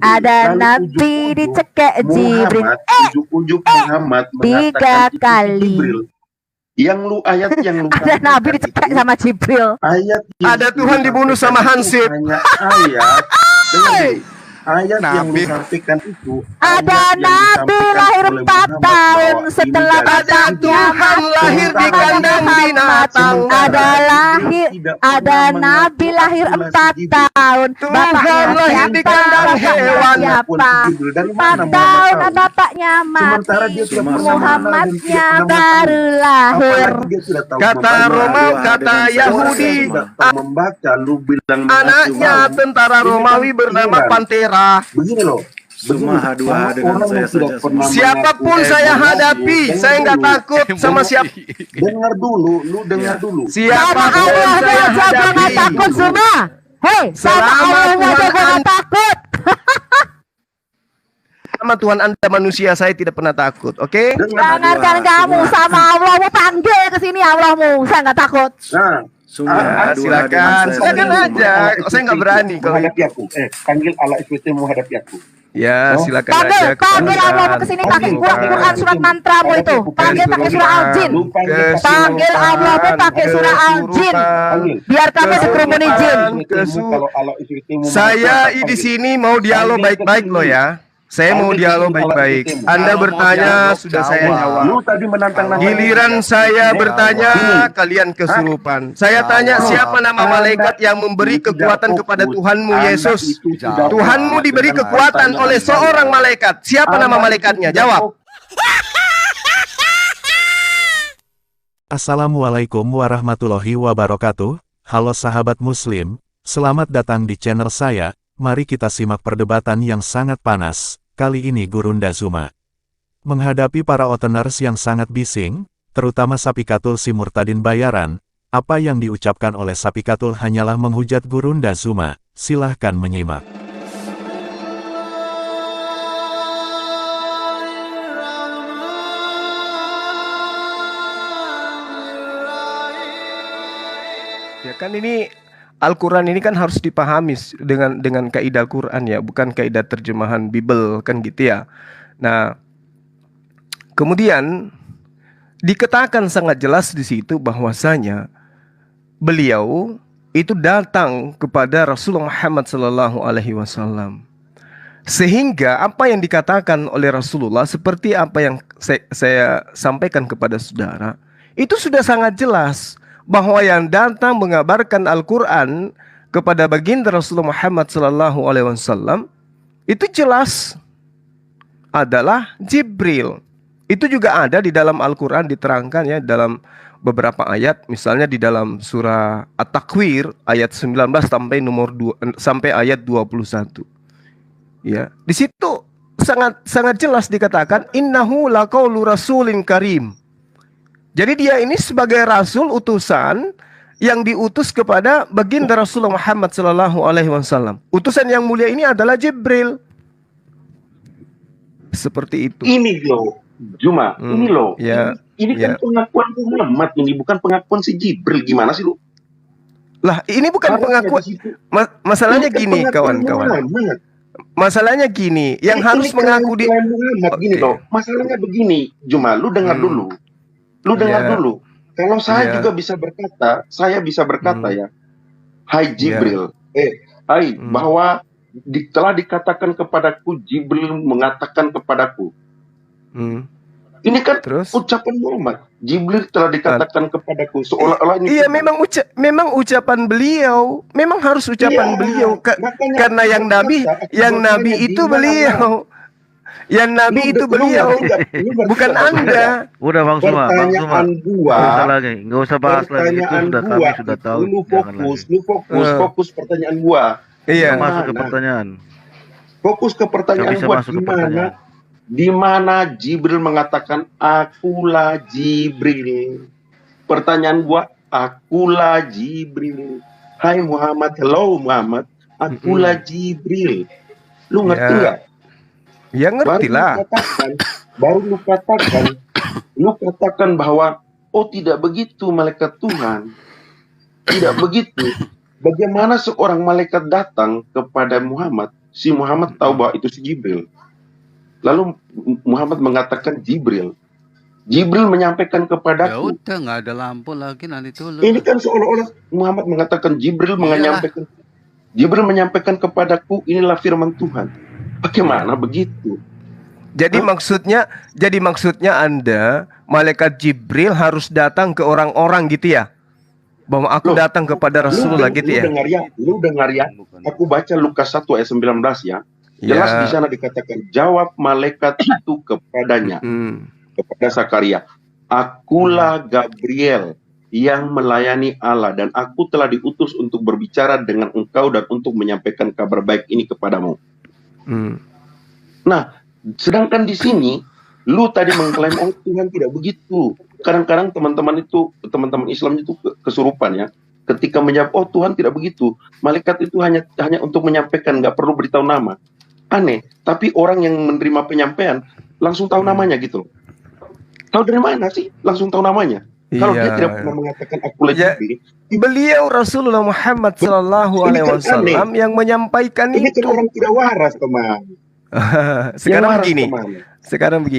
ada nabi dicekek Jibril. Ujuk-ujuk Muhammad tiga mengatakan kali. Jibril. Yang lu ada nabi dicekek sama Jibril. Ayat ada Tuhan dibunuh sama Hansip. Hanya ayat yang lu sampaikan itu ada nabi lahir 4 tahun setelah ada Tuhan lahir di kandang binatang. Ada nabi lahir 4 tahun. Tuhan lahir di kandang hewan. 4 tahun bapaknya mati. Muhammadnya baru lahir. Kata Romawi, kata Yahudi, anaknya tentara Romawi bernama Pantera. Begini loh, Dua dengan saya saja. Siapapun saya hadapi, saya nggak takut sama siapa. Dengar dulu, lu dengar dulu. Siapapun saya hadapi, takut semua. Hei, sama Allah jangan takut. Sama Tuhan Anda manusia, saya tidak pernah takut. Oke? Dengarkan kamu sama Allah, mau panggil ke sini Allahmu, saya nggak takut. Nah, silakan aja. Kok saya nggak berani kalau menghadapi aku. Panggil Allah SWT menghadapi aku. Ya, silakan aja. Panggil Allahmu ke sini pakai Quran surat mantramu itu. Panggil pakai surah Al-Jin. Panggil Allahmu pakai surah Al-Jin. Biar kami dikerumuni jin. Saya di sini mau dialog baik-baik loh ya. Saya mau dialog baik-baik. Anda bertanya, sudah saya jawab. Lu tadi menantang Giliran saya bertanya, kalian kesurupan. Saya tanya, siapa nama malaikat yang memberi kekuatan kepada Tuhanmu Yesus? Tuhanmu diberi kekuatan oleh seorang malaikat. Siapa nama malaikatnya? Jawab. Assalamualaikum warahmatullahi wabarakatuh. Halo sahabat muslim, selamat datang di channel saya. Mari kita simak perdebatan yang sangat panas, kali ini Gurunda Zuma. Menghadapi para outeners yang sangat bising, terutama Sapikatul si Murtadin Bayaran, apa yang diucapkan oleh Sapikatul hanyalah menghujat Gurunda Zuma. Silahkan menyimak. Ya kan ini Al-Quran ini kan harus dipahami dengan kaidah Quran ya, bukan kaidah terjemahan Bible kan gitu ya. Nah, kemudian dikatakan sangat jelas di situ bahwasanya beliau itu datang kepada Rasulullah Muhammad SAW. Sehingga apa yang dikatakan oleh Rasulullah seperti apa yang saya sampaikan kepada saudara, itu sudah sangat jelas. Bahwa yang datang mengabarkan Al-Quran kepada baginda Rasulullah Muhammad SAW itu jelas adalah Jibril. Itu juga ada di dalam Al-Quran diterangkan ya dalam beberapa ayat, misalnya di dalam surah At-Takwir ayat 19 sampai ayat 21. Ya, di situ sangat jelas dikatakan innahu laqaulu rasulin karim. Jadi dia ini sebagai rasul utusan yang diutus kepada baginda Rasulullah Muhammad SAW. Utusan yang mulia ini adalah Jibril. Seperti itu. Ini loh, Juma, ini loh. Ya, ini kan pengakuan Muhammad ini, bukan pengakuan si Jibril. Gimana sih lu? Lah, ini bukan pengakuan. Masalahnya gini, kawan-kawan. Masalahnya gini, yang harus mengaku di Muhammad gini loh. Masalahnya begini, Juma, lu dengar dulu. Lu dengar dulu. Kalau saya juga bisa berkata, ya, hai Jibril, bahwa telah dikatakan kepadaku, Jibril mengatakan kepadaku. Ini kan ucapan Muhammad. Jibril telah dikatakan kepadaku, seolah-olah ini. Iya, memang ucapan beliau, memang harus ucapan beliau, karena yang nabi itu beliau. Yang nabi itu beliau, bukan Anda. Udah Bang Suma, nggak usah bahas lagi, itu sudah kami sudah tahu. Lu fokus pertanyaan gua. Iya. Masuk ke pertanyaan. Fokus ke pertanyaan gua, di mana Jibril mengatakan akulah Jibril. Pertanyaan gua, akulah Jibril. Hai Muhammad, hello Muhammad, akulah Jibril. Lu ngerti nggak? Ya ngerti lah. Baru lu katakan bahwa tidak begitu malaikat Tuhan. Tidak begitu. Bagaimana seorang malaikat datang kepada Muhammad si Muhammad tahu bahwa itu si Jibril. Lalu Muhammad mengatakan Jibril. Jibril menyampaikan Ya kepadaku. udah, nggak ada lampu lagi nanti dulu. Ini kan seolah-olah Muhammad mengatakan Jibril menyampaikan kepadaku, inilah firman Tuhan. Bagaimana begitu? Jadi maksudnya Anda, malaikat Jibril harus datang ke orang-orang gitu ya? Bahwa aku Loh, datang kepada Rasulullah gitu ya? Lu dengar ya. Aku baca Lukas 1 ayat 19 ya. Jelas Ya. di sana dikatakan, jawab malaikat itu kepadanya, kepada Zakaria, akulah Gabriel yang melayani Allah, dan aku telah diutus untuk berbicara dengan engkau dan untuk menyampaikan kabar baik ini kepadamu. Nah, sedangkan di sini lu tadi mengklaim oh Tuhan tidak begitu. Kadang-kadang teman-teman Islam itu kesurupan ya. Ketika menjawab oh Tuhan tidak begitu, malaikat itu hanya untuk menyampaikan, nggak perlu beritahu nama. Aneh, tapi orang yang menerima penyampaian langsung tahu namanya gitu loh. Tahu dari mana sih? Langsung tahu namanya. Kalau dia tidak pernah mengatakan aku Jibril, beliau Rasulullah Muhammad Sallallahu Alaihi Wasallam yang menyampaikan ini itu. kan orang tidak waras, teman. Sekarang begini.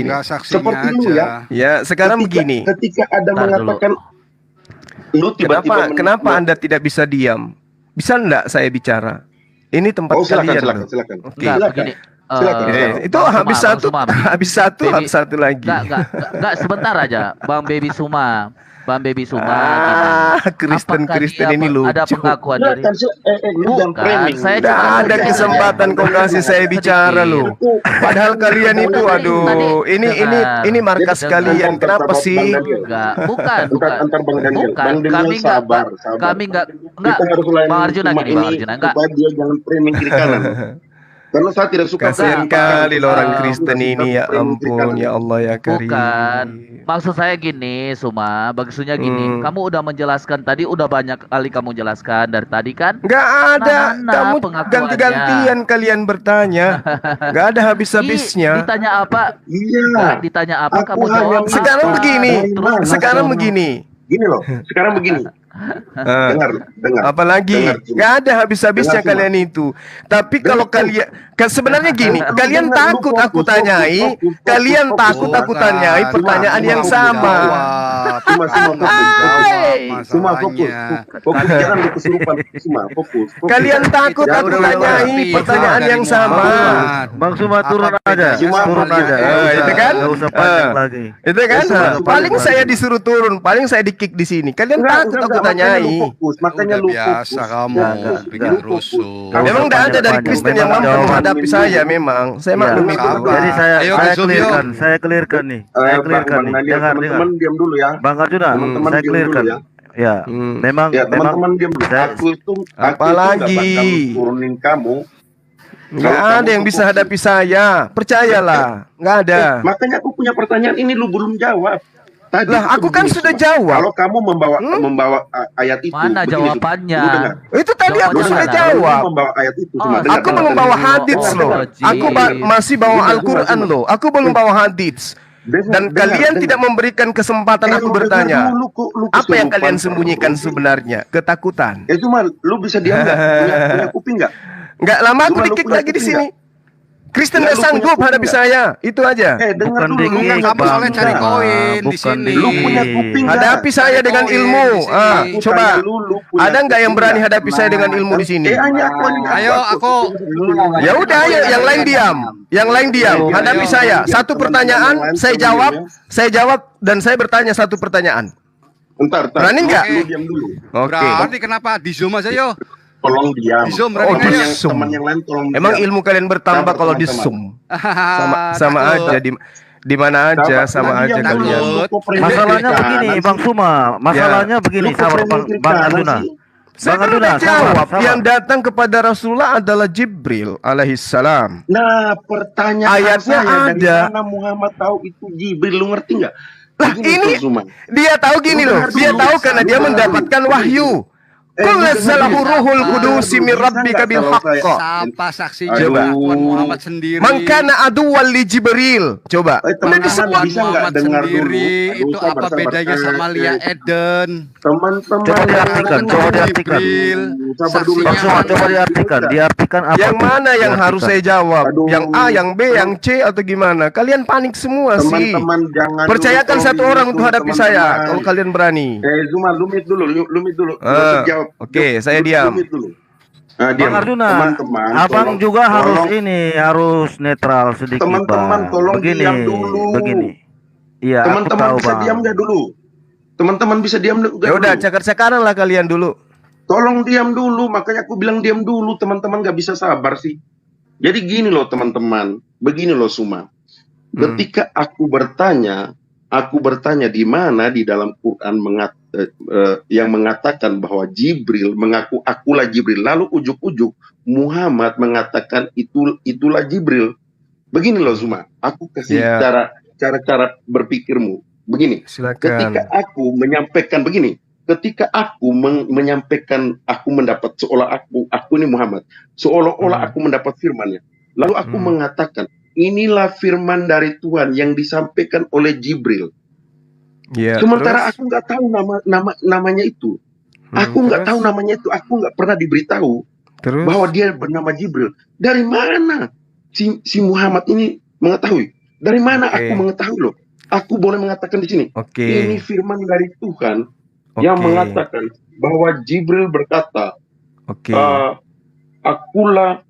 Nggak saksinya Seperti lu aja. Ya, sekarang begini. Ketika ada mengatakan lu tiba-tiba Kenapa Anda tidak bisa diam? Bisa enggak saya bicara? Ini tempat kalian. Silakan. Enggak, begini. Itu habis satu lagi. Enggak, sebentar aja. Bang Baby Suma Kristen ini lucu. ada pengakuan dari Bukan, saya Tidak ada kesempatan kau kasih saya bicara lu. Padahal kalian itu aduh, ini markas kalian. Kenapa sih? Enggak, bukan. Antar Bang Daniel. Bang Daniel sabar. Kami enggak Kita harus layan Bang Arjuna cuma gini, Bang ini Arjuna enggak. supaya dia jangan framing kiri kanan. Karena saya tidak suka Kasihan kali loh orang Kristen ini, ya ampun, ya Allah ya Karim. Bukan. Maksud saya gini, Suma, maksudnya gini. Kamu udah menjelaskan tadi, udah banyak kali kamu jelaskan dari tadi kan? Nggak ada. Kamu pengakuannya. ganti-gantian kalian bertanya. Nggak ada habis-habisnya. Ditanya apa? Iya. Ditanya apa Aku kamu jawab. hanya- Sekarang apa? begini. Terus Sekarang begini. Gini loh, sekarang begini. Dengar. Apalagi Dengar, Cuma. nggak ada habis-habisnya Dengar, Cuma. kalian itu. Tapi kalau kalian sebenarnya gini, kalian dengar, takut lu aku fokus, tanyai, fokus, kalian fokus, takut aku fokus. tanyai Cuma, pertanyaan cuma yang aku sama. Cuma fokus. Fokus jangan lu kesurupan. Cuma fokus. Kalian takut Ya, aku udah, tanyai udah, pertanyaan dari yang sama. Muhammad. Bang Suma turun Apa aja, bedanya Cuma sama turun dia? aja. Itu kan? Nggak usah panjang lagi. Itu kan? Paling saya disuruh turun, paling saya di-kick di sini. Kalian takut aku tanyai. Makanya Udah lu biasa fokus. kamu bikin Lu rusuh. fokus. Memang tidak ada dari Kristen yang mampu menghadapi saya memang. Saya maklum itu. sabar. Jadi Ayo, saya clearkan nih. Saya clearkan nih. Dengar. Teman-teman diam dulu ya. Bang Arjuna, Teman-teman saya diam clearkan. dulu ya. Ya, memang Ya teman-teman diam dulu. saya- Aku itu Apalagi? nggak bakal turunin kamu. Nggak ada yang bisa hadapi saya. Percayalah. Nggak ada. Makanya aku punya pertanyaan ini lu belum jawab. Tadi Lah, itu aku kan begini, sudah Cuma. jawab. Kalau kamu membawa ayat itu, Mana begini, jawabannya? Cuma. Lu dengar. Itu tadi aku Jawabannya sudah mana? jawab. Lu membawa ayat itu cuma Oh, dengar, Aku dengar, belum bawa dengar. hadits Oh, loh. Aku masih bawa Al-Quran loh. Aku belum bawa hadits. Dan kalian tidak memberikan kesempatan aku bertanya. Apa yang kalian sembunyikan sebenarnya? Ketakutan. Cuma lu bisa diam nggak? Punya kuping nggak? Nggak lama aku Cuma lu dikik punya lagi di kuping sini. Kristen Nggak, nggak lu punya sanggup kuping hadapi nggak? saya. Itu aja. Dengar bukan dulu. dikik, Enggak, kamu Bang. soalnya cari koin di Bukan sini. dikik. Lu punya kuping nggak? Hadapi saya dengan ilmu. Aku Coba. Ada nggak yang berani hadapi saya dengan ilmu di sini? Ayo, aku. Ya udah, ayo yang lain diam. Yang lain diam. Hadapi saya. Satu pertanyaan, saya jawab dan saya bertanya satu pertanyaan. Bentar. Berani nggak? Lu diam dulu. Oke. Berarti kenapa di zoom aja yo? Tolong diam. Di zoom Oh, berarti di ayo. zoom. Teman yang lain tolong Emang diam. ilmu kalian bertambah Sabar, kalau di teman-teman. Zoom. Sama aja di mana aja sama aja kalian. Masalahnya begini, Bang Suma. Masalahnya begini, sabar Bang Arjuna. Saya Bang kan udah Arjuna, jawab. sabar. Yang datang kepada Rasulullah adalah Jibril alaihissalam. Nah, pertanyaan Ayatnya saya, dari ada. mana Muhammad tahu itu Jibril? Lu ngerti nggak? Lah Begini, ini Tuh, Zuma. dia tahu gini loh. Dia tahu karena dia mendapatkan wahyu. Qul nazzalahu ruhul qudusi min rabbika bil haqq. Siapa saksi Coba. pengakuan Muhammad sendiri? Man kana aduwwan li Jibril. Coba. Udah teman-teman disebut. bisa nggak Muhammad dengar dulu? sendiri Aduh, itu sabar, apa sabar. bedanya sama Lia Eden? Teman-teman Coba diartikan, coba diartikan. Jibril, Sabar dulu. saksinya Langsung coba diartikan. Diartikan apa? Yang tuh? mana yang Diartikan. harus saya jawab? Aduh. Yang A, yang B, yang C atau gimana? Kalian panik semua sih. Teman-teman jangan Percayakan dulu, satu tolong orang untuk dulu, hadapi teman-teman. saya kalau kalian berani. Zuma, lumit dulu. Nggak Ah, usah jawab. oke, saya diam. Lumit dulu. Nah, diam. Bang Arjuna, Teman-teman, abang tolong- juga harus tolong- ini, harus netral sedikit, Teman-teman, Bang. tolong Begini, diam dulu. begini. Iya, aku Teman-teman tahu, bisa Bang. diam nggak dulu? Teman-teman bisa diam nggak Ya udah, dulu? cakar-cakaran lah kalian dulu. Tolong diam dulu, makanya aku bilang diam dulu. Teman-teman nggak bisa sabar sih. Jadi gini loh teman-teman, begini loh Suma. Ketika aku bertanya di mana di dalam Quran yang mengatakan bahwa Jibril mengaku akulah Jibril, lalu ujuk-ujuk Muhammad mengatakan itulah Jibril. Begini loh Suma, aku kasih Ya. cara berpikirmu. Begini, ketika Silakan. aku menyampaikan begini, ketika aku menyampaikan, aku mendapat seolah aku ini Muhammad, seolah-olah aku mendapat firman-Nya. Lalu aku mengatakan, inilah firman dari Tuhan yang disampaikan oleh Jibril. Ya, Sementara terus? aku nggak tahu namanya itu. Aku nggak terus? tahu namanya itu. Aku nggak pernah diberitahu Terus? bahwa dia bernama Jibril. Dari mana si Muhammad ini mengetahui? Dari mana Oke. aku mengetahui loh? Aku boleh mengatakan di sini. Oke. Ini firman dari Tuhan yang Oke. mengatakan bahwa Jibril berkata, Oke. akulah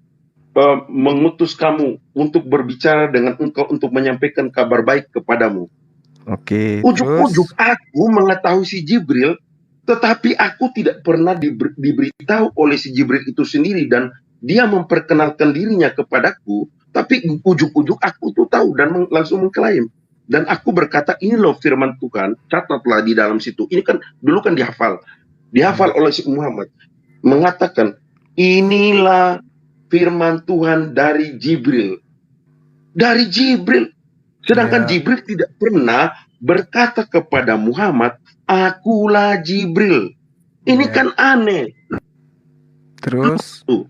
mengutus kamu untuk berbicara dengan engkau untuk menyampaikan kabar baik kepadamu. Oke. Ujuk-ujuk aku mengetahui si Jibril, tetapi aku tidak pernah diberitahu oleh si Jibril itu sendiri, dan dia memperkenalkan dirinya kepadaku, tapi ujuk-ujuk aku tuh tahu dan langsung mengklaim. Dan aku berkata, ini loh firman Tuhan, catatlah di dalam situ. Ini kan dulu kan dihafal oleh si Muhammad, mengatakan inilah firman Tuhan dari Jibril. Dari Jibril. Sedangkan Ya. Jibril tidak pernah berkata kepada Muhammad, akulah Jibril. Ini Ya. kan aneh. Terus? Tuh.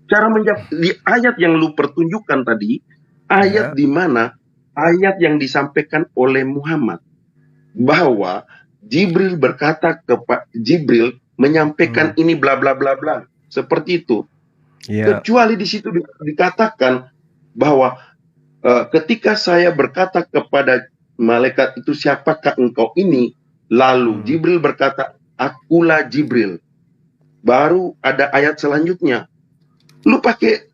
Cara menjawab di ayat yang lu pertunjukkan tadi, ayat Ya. di mana ayat yang disampaikan oleh Muhammad bahwa Jibril berkata kepada Jibril menyampaikan ini bla bla bla bla. Seperti itu. Ya. Kecuali di situ dikatakan bahwa ketika saya berkata kepada malaikat itu, siapakah engkau ini? Lalu Jibril berkata, akulah Jibril. Baru ada ayat selanjutnya. Lu pakai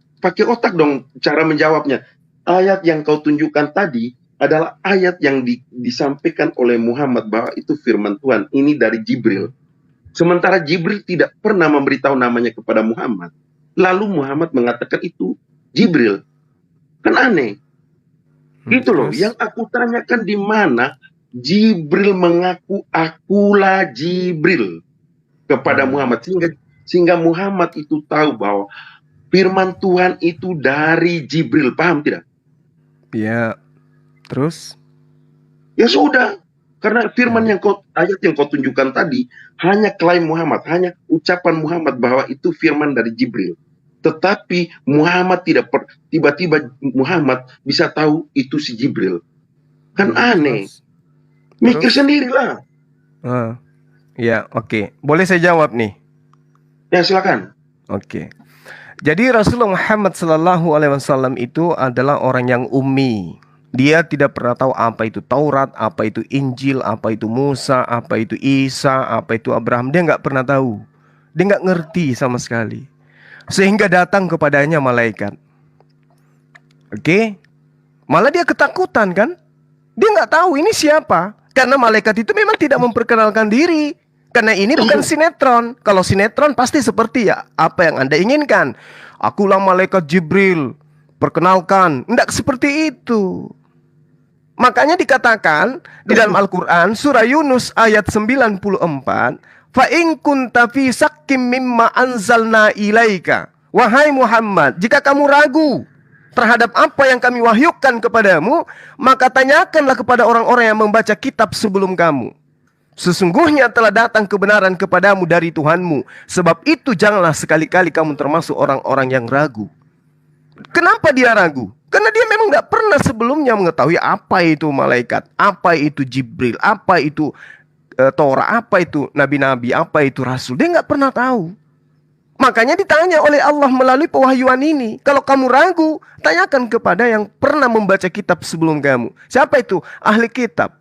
otak dong cara menjawabnya. Ayat yang kau tunjukkan tadi adalah ayat yang disampaikan oleh Muhammad bahwa itu firman Tuhan. Ini dari Jibril. Sementara Jibril tidak pernah memberitahu namanya kepada Muhammad. Lalu Muhammad mengatakan itu Jibril. Kan aneh. Gitu loh. Terus? Yang aku tanyakan di mana Jibril mengaku akulah Jibril kepada Muhammad. Sehingga Muhammad itu tahu bahwa firman Tuhan itu dari Jibril. Paham tidak? Ya. Terus? Ya sudah. Karena firman ayat yang kau tunjukkan tadi hanya klaim Muhammad, hanya ucapan Muhammad bahwa itu firman dari Jibril. Tetapi Muhammad tiba-tiba Muhammad bisa tahu itu si Jibril. Kan aneh. Mikir sendirilah. Ya, oke. Boleh saya jawab nih? Ya silakan. Oke. Jadi Rasulullah Muhammad SAW itu adalah orang yang ummi. Dia tidak pernah tahu apa itu Taurat, apa itu Injil, apa itu Musa, apa itu Isa, apa itu Abraham. Dia nggak pernah tahu. Dia nggak ngerti sama sekali. Sehingga datang kepadanya malaikat. Oke? Malah dia ketakutan kan? Dia nggak tahu ini siapa. Karena malaikat itu memang tidak memperkenalkan diri. Karena ini bukan sinetron. Kalau sinetron pasti seperti ya apa yang Anda inginkan. Akulah malaikat Jibril. Perkenalkan. Tidak seperti itu. Makanya dikatakan di dalam Al-Quran surah Yunus ayat 94, fa in kunta fi sakkim mimma anzalna ilaika. Wahai Muhammad, jika kamu ragu terhadap apa yang kami wahyukan kepadamu, maka tanyakanlah kepada orang-orang yang membaca kitab sebelum kamu. Sesungguhnya telah datang kebenaran kepadamu dari Tuhanmu. Sebab itu janganlah sekali-kali kamu termasuk orang-orang yang ragu. Kenapa dia ragu? Karena dia memang nggak pernah sebelumnya mengetahui apa itu malaikat, apa itu Jibril, apa itu Torah, apa itu nabi-nabi, apa itu rasul. Dia nggak pernah tahu. Makanya ditanya oleh Allah melalui pewahyuan ini. Kalau kamu ragu, tanyakan kepada yang pernah membaca kitab sebelum kamu. Siapa itu? Ahli kitab.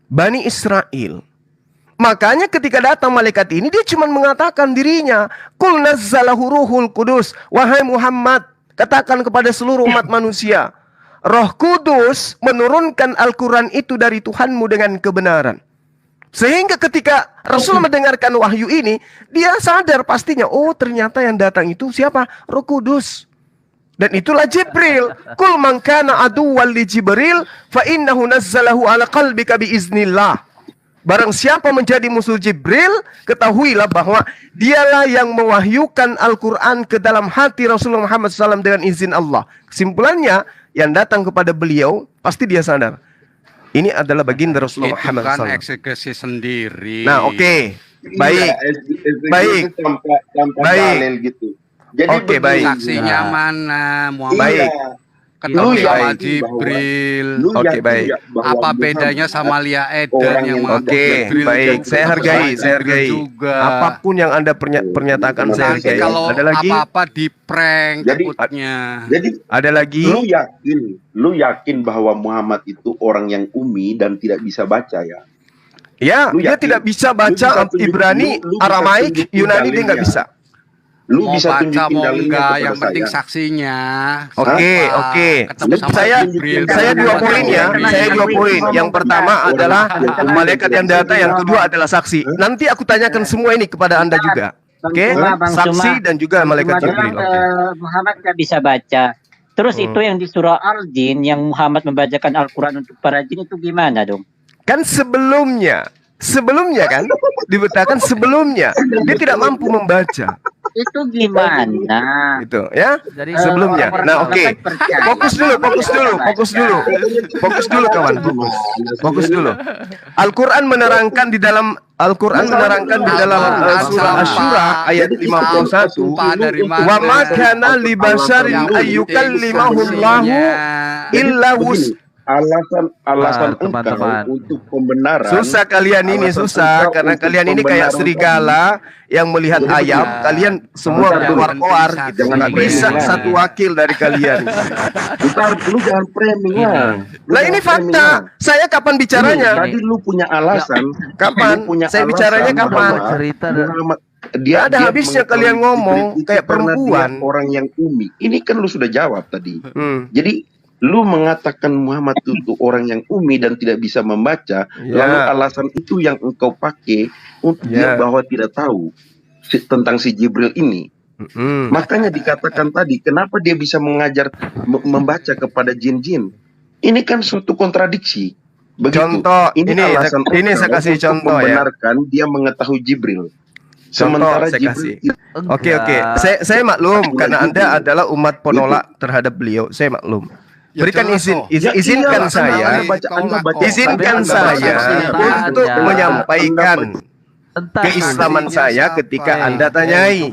Bani Israel. Makanya ketika datang malaikat ini, dia cuma mengatakan dirinya, Qul nazzalahu ruhul kudus. Wahai Muhammad, katakan kepada seluruh umat manusia, Roh Kudus menurunkan Al-Quran itu dari Tuhanmu dengan kebenaran. Sehingga ketika Rasul mendengarkan wahyu ini, dia sadar pastinya, oh ternyata yang datang itu siapa? Roh Kudus. Dan itulah Jibril. Kul man kana aduwwan li Jibril fa innahu nazzalahu ala qalbika biiznillah. Barang siapa menjadi musuh Jibril, ketahuilah bahwa dialah yang mewahyukan Al-Quran ke dalam hati Rasulullah Muhammad SAW dengan izin Allah. Kesimpulannya, yang datang kepada beliau, pasti dia sadar. Ini adalah baginda Rasulullah Muhammad SAW. Itu kan eksekusi sendiri. Nah, oke. Baik. Baik. Tanpa Baik. dalil gitu. Jadi Oke, baik. Saksinya mana? Muhammad Baik. ketemu Oke, sama baik. Jibril. Oke, baik. Apa bedanya sama Lia Eden yang mengaku Oke, Jibril baik. juga Saya hargai, sama saya hargai. Jibril juga. Apapun yang Anda pernyatakan, saya Nanti hargai. kalau Ada lagi? apa-apa di prank Jadi- takutnya. Jadi Ada lagi? lu yakin bahwa Muhammad itu orang yang umi dan tidak bisa baca ya? Ya, Lu dia yakin? tidak bisa Lu baca bisa tunjuk- Ibrani, lu bisa Aramaik, tunjukin Yunani dia nggak dalilnya. bisa. Lu Mau bisa baca tunjukin mau dalilnya enggak, kepada yang penting saya. saksinya. Oke, Siapa? oke. Ketemu sama Saya Jibril. saya dua Ketemu poin ya. Jibril. Saya dua poin. Yang pertama adalah malaikat yang datang, yang kedua adalah saksi. Nanti aku tanyakan semua ini kepada Anda juga. Oke? Bang Saksi Suma. dan juga malaikat Cuma Jibril. bilang, Oke. Muhammad nggak bisa baca. Terus itu yang di surah Al-Jin yang Muhammad membacakan Al-Quran untuk para jin itu gimana dong? Kan sebelumnya kan dibetakan sebelumnya dia tidak mampu membaca. Itu gimana? Gitu ya. Jadi Sebelumnya. orang-orang Nah, oke. kan percaya. Fokus dulu kawan. Fokus dulu. Al-Quran menerangkan di dalam surah Asy-Syura ayat 51, Sumpah dari mana? wa ma kana li basharin ayyukallimahullahu illa wus. Alasan teman-teman. engkau untuk pembenaran. Susah kalian ini, Alasan susah engkau karena untuk kalian ini kayak pembenaran serigala yang melihat ayam, kalian semua Jangan keluar bisa, gitu. jangan Nggak bisa bisa. satu wakil dari kalian. Lu jangan framing lah. Lu Lah ini jangan framing fakta. lah. Saya kapan bicaranya? Tadi lu punya alasan. Kapan? Lu punya Saya alasan bicaranya kapan? bahwa Cerita dan- Muhammad Nggak ada habisnya kalian ngomong Jibril itu kayak karena perempuan. dia orang yang umi. Ini kan lu sudah jawab tadi. Jadi lu mengatakan Muhammad itu orang yang umi dan tidak bisa membaca, lalu alasan itu yang engkau pakai untuk dia bahwa tidak tahu tentang si Jibril ini. Makanya dikatakan tadi, kenapa dia bisa mengajar membaca kepada jin-jin? Ini kan suatu kontradiksi. Begitu. Contoh, ini alasan saya engkau kasih untuk contoh ya. membenarkan dia mengetahui Jibril. Contoh Sementara saya Jibril kasih. Oke. Saya maklum karena Anda adalah umat penolak terhadap beliau. Saya maklum. Ya, Berikan jelas izin, toh. izinkan iyalah, saya, Anda baca izinkan Anda saya baca. untuk Anda menyampaikan Entah keislaman ahlinya saya siapa ketika ya? Anda tanyai.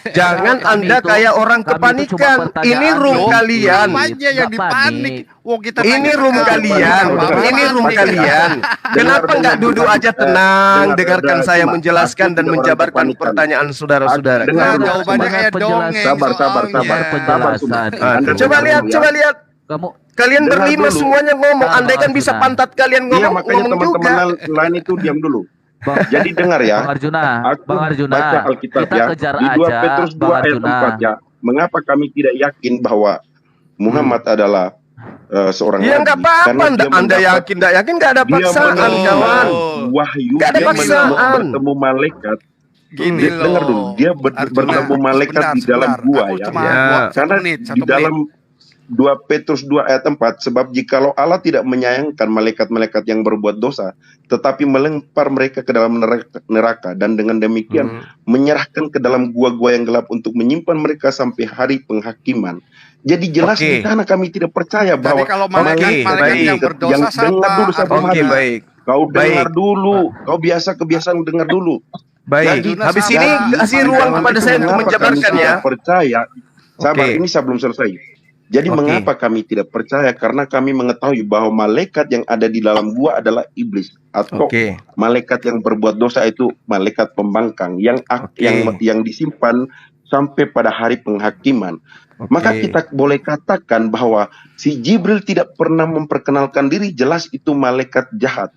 Jangan Kami Anda itu- kayak orang kami itu cuma kepanikan. pertanyaan Ini room loh. kalian. Apanya yang Nggak dipanik? panik. Wong kita Ini tanya room sekarang. kalian. Ini room kalian. Kenapa nggak duduk aja tenang, dengarkan saya menjelaskan dan menjabarkan pertanyaan saudara-saudara? Dengar, Nah, jawabannya kayak Penjelasan. dongeng. Sabar. soalnya. Penjelasan. Coba lihat. Kamu Kalian Dengar berlima dulu. semuanya ngomong. Nah, Andai kan Bang bisa Arjuna. pantat kalian Iya, ngomong makanya teman-teman juga. lain itu diam dulu. Bang, Jadi dengar ya. Bang Arjuna, Aku Bang Arjuna, baca Alkitab kita ya. kejar Di 2 aja, Petrus 2 Bang ayat Arjuna. 4 ya. Mengapa kami tidak yakin bahwa Muhammad adalah seorang Ya nabi? nggak apa-apa. Karena dia Anda mendapat- yakin, nggak yakin, nggak ada dia paksaan, mendapat kawan. wahyu, Nggak ada dia paksaan. bertemu malaikat. Gini Dia- dengar loh. dulu, dia Arjuna, bertemu malaikat di dalam sebentar. gua Aku ya. cuma Ya. satu Karena menit, di satu dalam menit. 2 Petrus 2 ayat 4, sebab jikalau Allah tidak menyayangkan malaikat-malaikat yang berbuat dosa, tetapi melempar mereka ke dalam neraka dan dengan demikian menyerahkan ke dalam gua-gua yang gelap untuk menyimpan mereka sampai hari penghakiman. Jadi jelas Oke. di sana kami tidak percaya bahwa Jadi kalau malaikat Oke, baik. yang berdosa yang dengar dulu siapa? sampai Oke, mati. baik. Kau dengar Baik. dulu. Kau kebiasaan dengar dulu. Baik. Jadi, Habis ini kasih ruang kepada saya untuk menjabarkan ya. Percaya. Sabar, Oke. ini saya belum selesai. Jadi Oke. mengapa kami tidak percaya? Karena kami mengetahui bahwa malaikat yang ada di dalam gua adalah iblis atau Oke. malaikat yang berbuat dosa itu malaikat pembangkang yang disimpan sampai pada hari penghakiman. Oke. Maka kita boleh katakan bahwa si Jibril tidak pernah memperkenalkan diri, jelas itu malaikat jahat.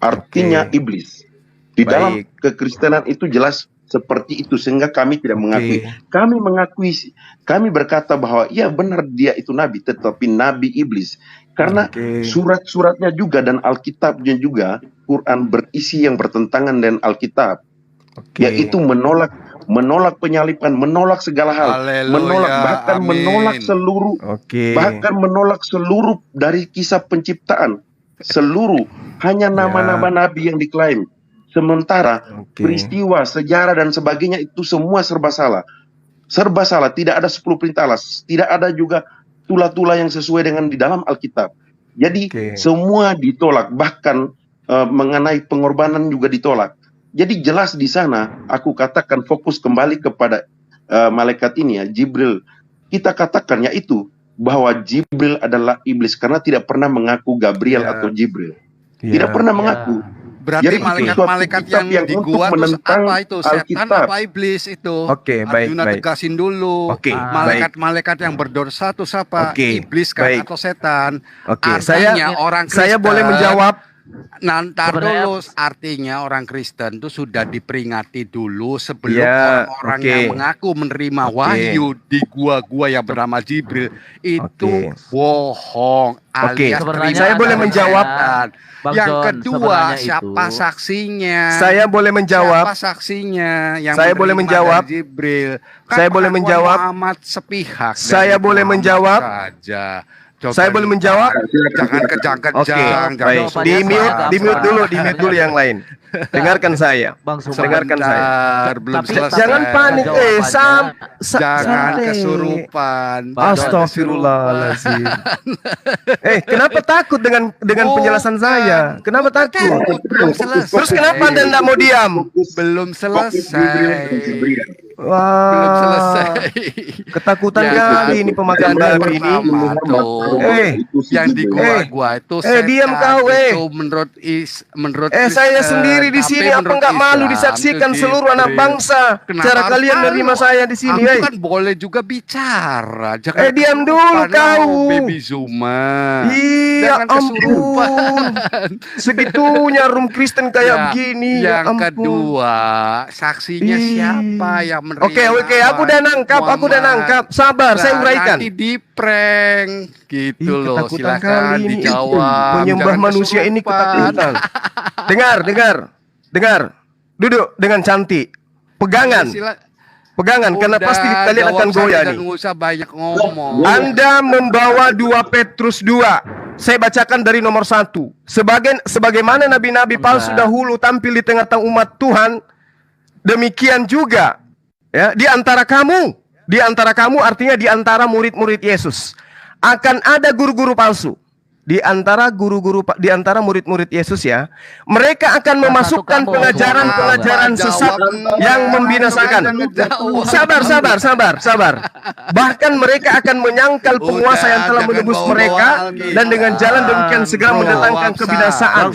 Artinya iblis. Di dalam kekristenan itu jelas seperti itu, sehingga kami tidak mengakui. Kami mengakui, kami berkata bahwa ya benar dia itu nabi, tetapi nabi iblis. Karena surat-suratnya juga dan Alkitabnya juga, Quran berisi yang bertentangan dengan Alkitab. Yaitu menolak penyalipan, menolak segala hal, menolak menolak seluruh dari kisah penciptaan, seluruh hanya nama-nama nabi yang diklaim. Sementara peristiwa, sejarah dan sebagainya itu semua serba salah. Serba salah, tidak ada 10 perintah Allah, tidak ada juga tula-tula yang sesuai dengan di dalam Alkitab. Jadi semua ditolak, bahkan mengenai pengorbanan juga ditolak. Jadi jelas di sana aku katakan fokus kembali kepada malaikat ini ya, Jibril. Kita katakan yaitu bahwa Jibril adalah iblis karena tidak pernah mengaku Gabriel atau Jibril. Tidak pernah mengaku. Berarti malaikat-malaikat yang di gua itu apa itu? Setan apa iblis itu? Oke, baik, Arjuna baik. tegasin dulu. Oke, Malaikat-malaikat yang berdosa itu siapa? Iblis kan atau setan? Oke, Artinya orang Kristen, saya boleh menjawab. Nanti dulu, artinya orang Kristen itu sudah diperingati dulu sebelum orang-orang yang mengaku menerima wahyu di gua yang bernama Jibril itu bohong. Alias saya boleh menjawab. Yang kedua, siapa saksinya? Saya boleh menjawab. Siapa saksinya? Yang saya boleh menjawab. Jibril. Kan saya boleh menjawab. Muhammad sepihak. Saya boleh menjawab. Saja. Saya boleh menjawab. Jangan kejang-kejang. Baik. Di mute dulu yang lain. Dengarkan saya. Dengarkan saya. Belum selesai. Jangan panik. Jangan kesurupan. Astagfirullahaladzim. Kenapa takut dengan penjelasan saya? Kenapa takut? Belum selesai. Terus kenapa Anda tidak mau diam? Belum selesai. Wah, belum selesai. Ketakutan kali ini pemakan babi ini. Yang di gua itu diam kau itu menurut saya sendiri di sini apa enggak malu disaksikan seluruh anak bangsa cara kalian menerima saya di sini. Kan boleh juga bicara. Jangan diam dulu kau. Baby Zuma. Iya, ampun. Segitunya room Kristen kayak begini. Yang kedua, saksinya siapa yang menerima? Oke, aku udah nangkap. Sabar, saya uraikan. Nanti di prank gitu loh. Silakan dijawab. Menyembah manusia ini ketakutan. Dengar. Duduk dengan cantik. Pegangan, karena pasti kalian akan goyah nih. Nggak usah banyak ngomong. Anda membawa 2 Petrus 2. Saya bacakan dari nomor 1. Sebagaimana nabi-nabi palsu dahulu tampil di tengah-tengah umat Tuhan, demikian juga ya di antara kamu artinya di antara murid-murid Yesus akan ada guru-guru palsu. Di antara murid-murid Yesus ya, mereka akan memasukkan pengajaran-pengajaran sesat yang membinasakan. Sabar. Bahkan mereka akan menyangkal penguasa yang telah menebus mereka dan dengan jalan demikian segera mendatangkan kebinasaan.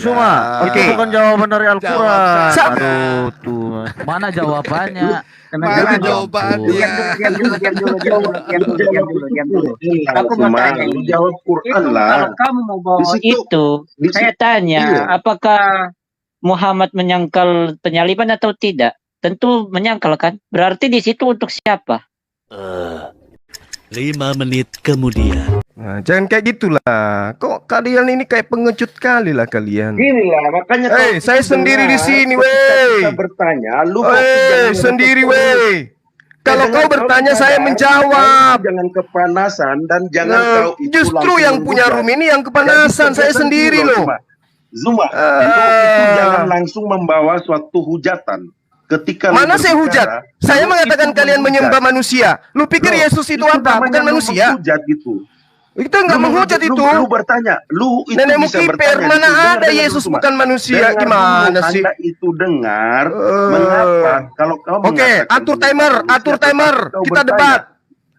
Oke. Itu bukan jawaban dari Al-Quran. Aduh, tuh. Mana jawabannya? Mana jawabannya? Diam dulu. Aku mau tanya ini. Jawab Quran lah. Kalau kamu mau bawa itu, saya tanya, apakah Muhammad menyangkal penyaliban atau tidak? Tentu menyangkal kan? Berarti di situ untuk siapa? 5 menit kemudian. Nah, jangan kayak gitulah. Kok kalian ini kayak pengecut kali lah kalian. Inilah makanya. Saya sendiri di sini, weh. Bertanya, lu sendiri, weh. Kalau kau bertanya, saya menjawab. Jangan kepanasan dan jangan kau. Justru yang punya room ini yang kepanasan. Saya sendiri loh. Zuma, itu jangan langsung membawa suatu hujatan. Ketika mana saya hujat? Saya mengatakan kalian menyembah manusia. Lu pikir Yesus itu apa? Bukan manusia. Hujat gitu. Itu nggak menghujat itu. Lu bertanya, lu itu nenekmu bisa kiper, bertanya. mana ada Dengar Yesus dulu, bukan manusia? Gimana sih? Anda itu dengar, mengapa kalau kau Oke, atur timer, kita bertanya. debat.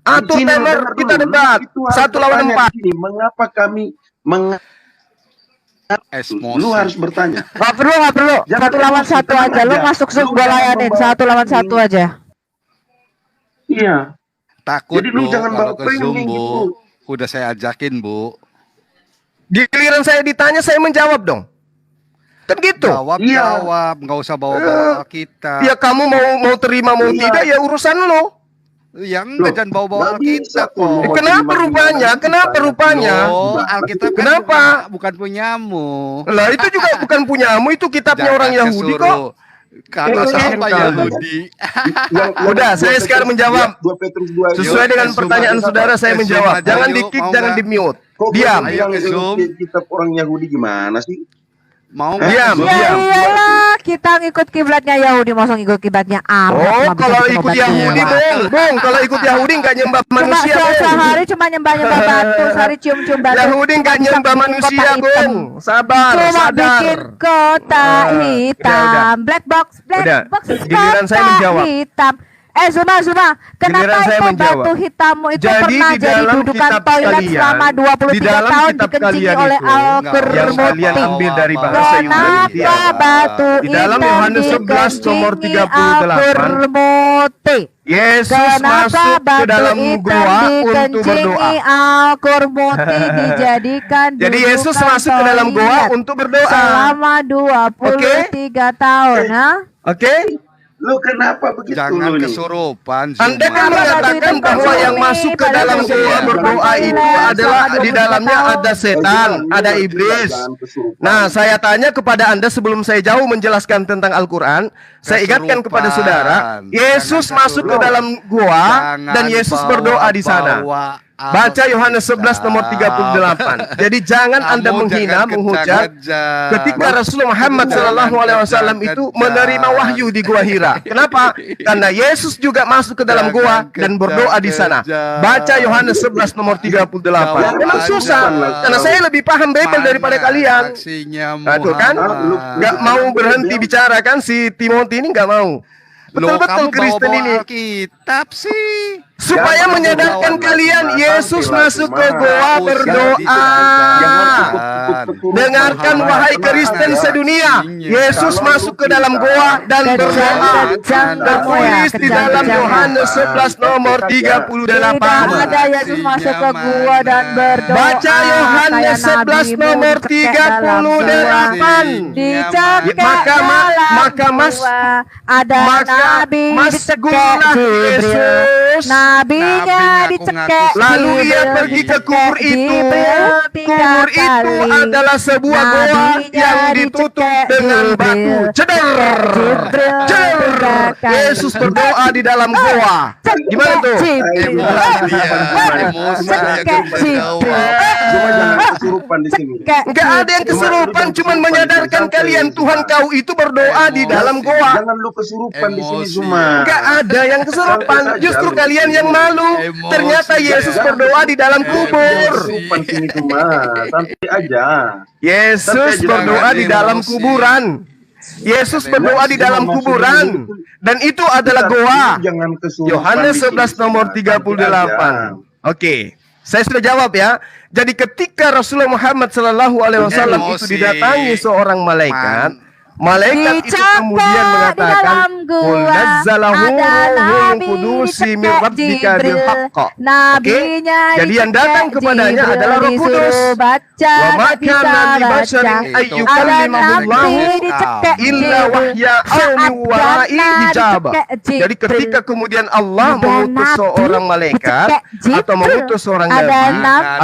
Atur Sini, timer, dengar kita dulu. debat. Itu harus 1 lawan bertanya 4. di sini. Mengapa kami lu harus bertanya. Nggak perlu. Jangan 1 lawan 1 aja. Lu masuk Zoom gua layanin. 1 lawan 1 aja. Iya. Takut Jadi lu Bu, jangan kalau bawa ke Zoom framing Bu. gitu. Udah saya ajakin Bu. Giliran saya ditanya, saya menjawab dong. Kan gitu. Jawab, nggak usah bawa-bawa kita. Ya kamu mau terima mau tidak ya urusan lo. Ya enggak, jangan bawa-bawa Alkitab kok. Kenapa rupanya? Loh, Alkitab kan Kenapa? bukan punyamu. Lah itu juga bukan punyamu, itu kitabnya orang Yahudi kok. Kata siapa Yahudi? Udah, saya sekarang menjawab. 2 Petrus 2. Sesuai dengan pertanyaan saudara, saya menjawab. Jangan di-kick, jangan di-mute. Diam. Kitab orang Yahudi gimana sih? Mau diam. Iyalah, kita ngikut kiblatnya Yahudi, masa ngikut kiblatnya Arab. Oh, kalau ikut Yahudi, Bung. Kalau ikut Yahudi nggak nyembah manusia, Bung. Sehari cuma nyembah batu, sehari cium-cium batu. Yahudi nggak nyembah manusia, Bung. Sabar, cuma sadar. bikin kota hitam, black box, Giliran saya menjawab. hitam. Zuma, kenapa itu batu hitammu itu pernah jadi dudukan toilet selama 23 tahun dikencingi oleh Al-Qurmuti? Ambil dari bahasa Yunani. Kenapa batu Di dalam hitam Yohanes 11 nomor dikencingi 38. Al-Qurmuti? Yesus masuk ke dalam gua untuk berdoa. Al-Qurmuti dijadikan Jadi Yesus dudukan masuk ke dalam gua toilet untuk berdoa selama 23 tahun, ha? Oke? Lu kenapa begitu? Jangan kesurupan. Anda kan mengatakan bahwa yang masuk ke dalam gua berdoa itu adalah di dalamnya ada setan, ada iblis. Nah, saya tanya kepada Anda sebelum saya jauh menjelaskan tentang Al-Quran, saya ingatkan kepada saudara, Yesus masuk ke dalam gua dan Yesus berdoa di sana. Baca Yohanes 11 nomor 38. Jadi jangan Anda menghina, menghujat ketika Rasulullah Muhammad SAW itu menerima wahyu di Gua Hira. Kenapa? Karena Yesus juga masuk ke dalam gua dan berdoa di sana. Baca Yohanes 11 nomor 38. Memang susah, karena saya lebih paham Bible daripada kalian. Nah, tuh kan, nggak mau berhenti bicara kan, si Timothy ini nggak mau. Betul-betul Kristen ini. Kitab sih. Supaya menyadarkan kalian, Yesus masuk ke goa berdoa. Dengarkan wahai Kristen sedunia, Yesus masuk ke dalam goa dan berdoa. Tertulis di dalam Yohanes 11 nomor 38. Ada Yesus masuk ke gua dan berdoa. Baca Yohanes 11 nomor 38. Maka Mas dicekek Jibril. Nabinya dicekek lalu ia pergi ke kubur itu. Kubur itu adalah sebuah goa yang ditutup dengan batu. Ceder. Yesus berdoa di dalam goa. Gimana tuh? Enggak ada yang kesurupan, cuman menyadarkan kalian Tuhan kau itu berdoa di dalam goa. Jangan lu kesurupan di sini cuma. Enggak ada yang kesurupan, justru kalian yang malu. Ternyata Yesus berdoa di dalam kubur. Santai aja. Yesus berdoa di dalam kuburan. Yesus berdoa di dalam kuburan, dan itu adalah goa. Yohanes 11 nomor 38. Oke, saya sudah jawab ya. Jadi ketika Rasulullah Muhammad SAW itu didatangi seorang malaikat, malaikat itu kemudian mengatakan, "Qul nazzalahu ruhul qudus min rabbika bil haqq." Oke? Jadi yang datang kepadanya adalah Roh Kudus. Wa ma kana li basharin ay yukallimahullahu illa wahya aw min wara'i hijab. Jadi ketika kemudian Allah mengutus seorang malaikat atau mengutus seorang nabi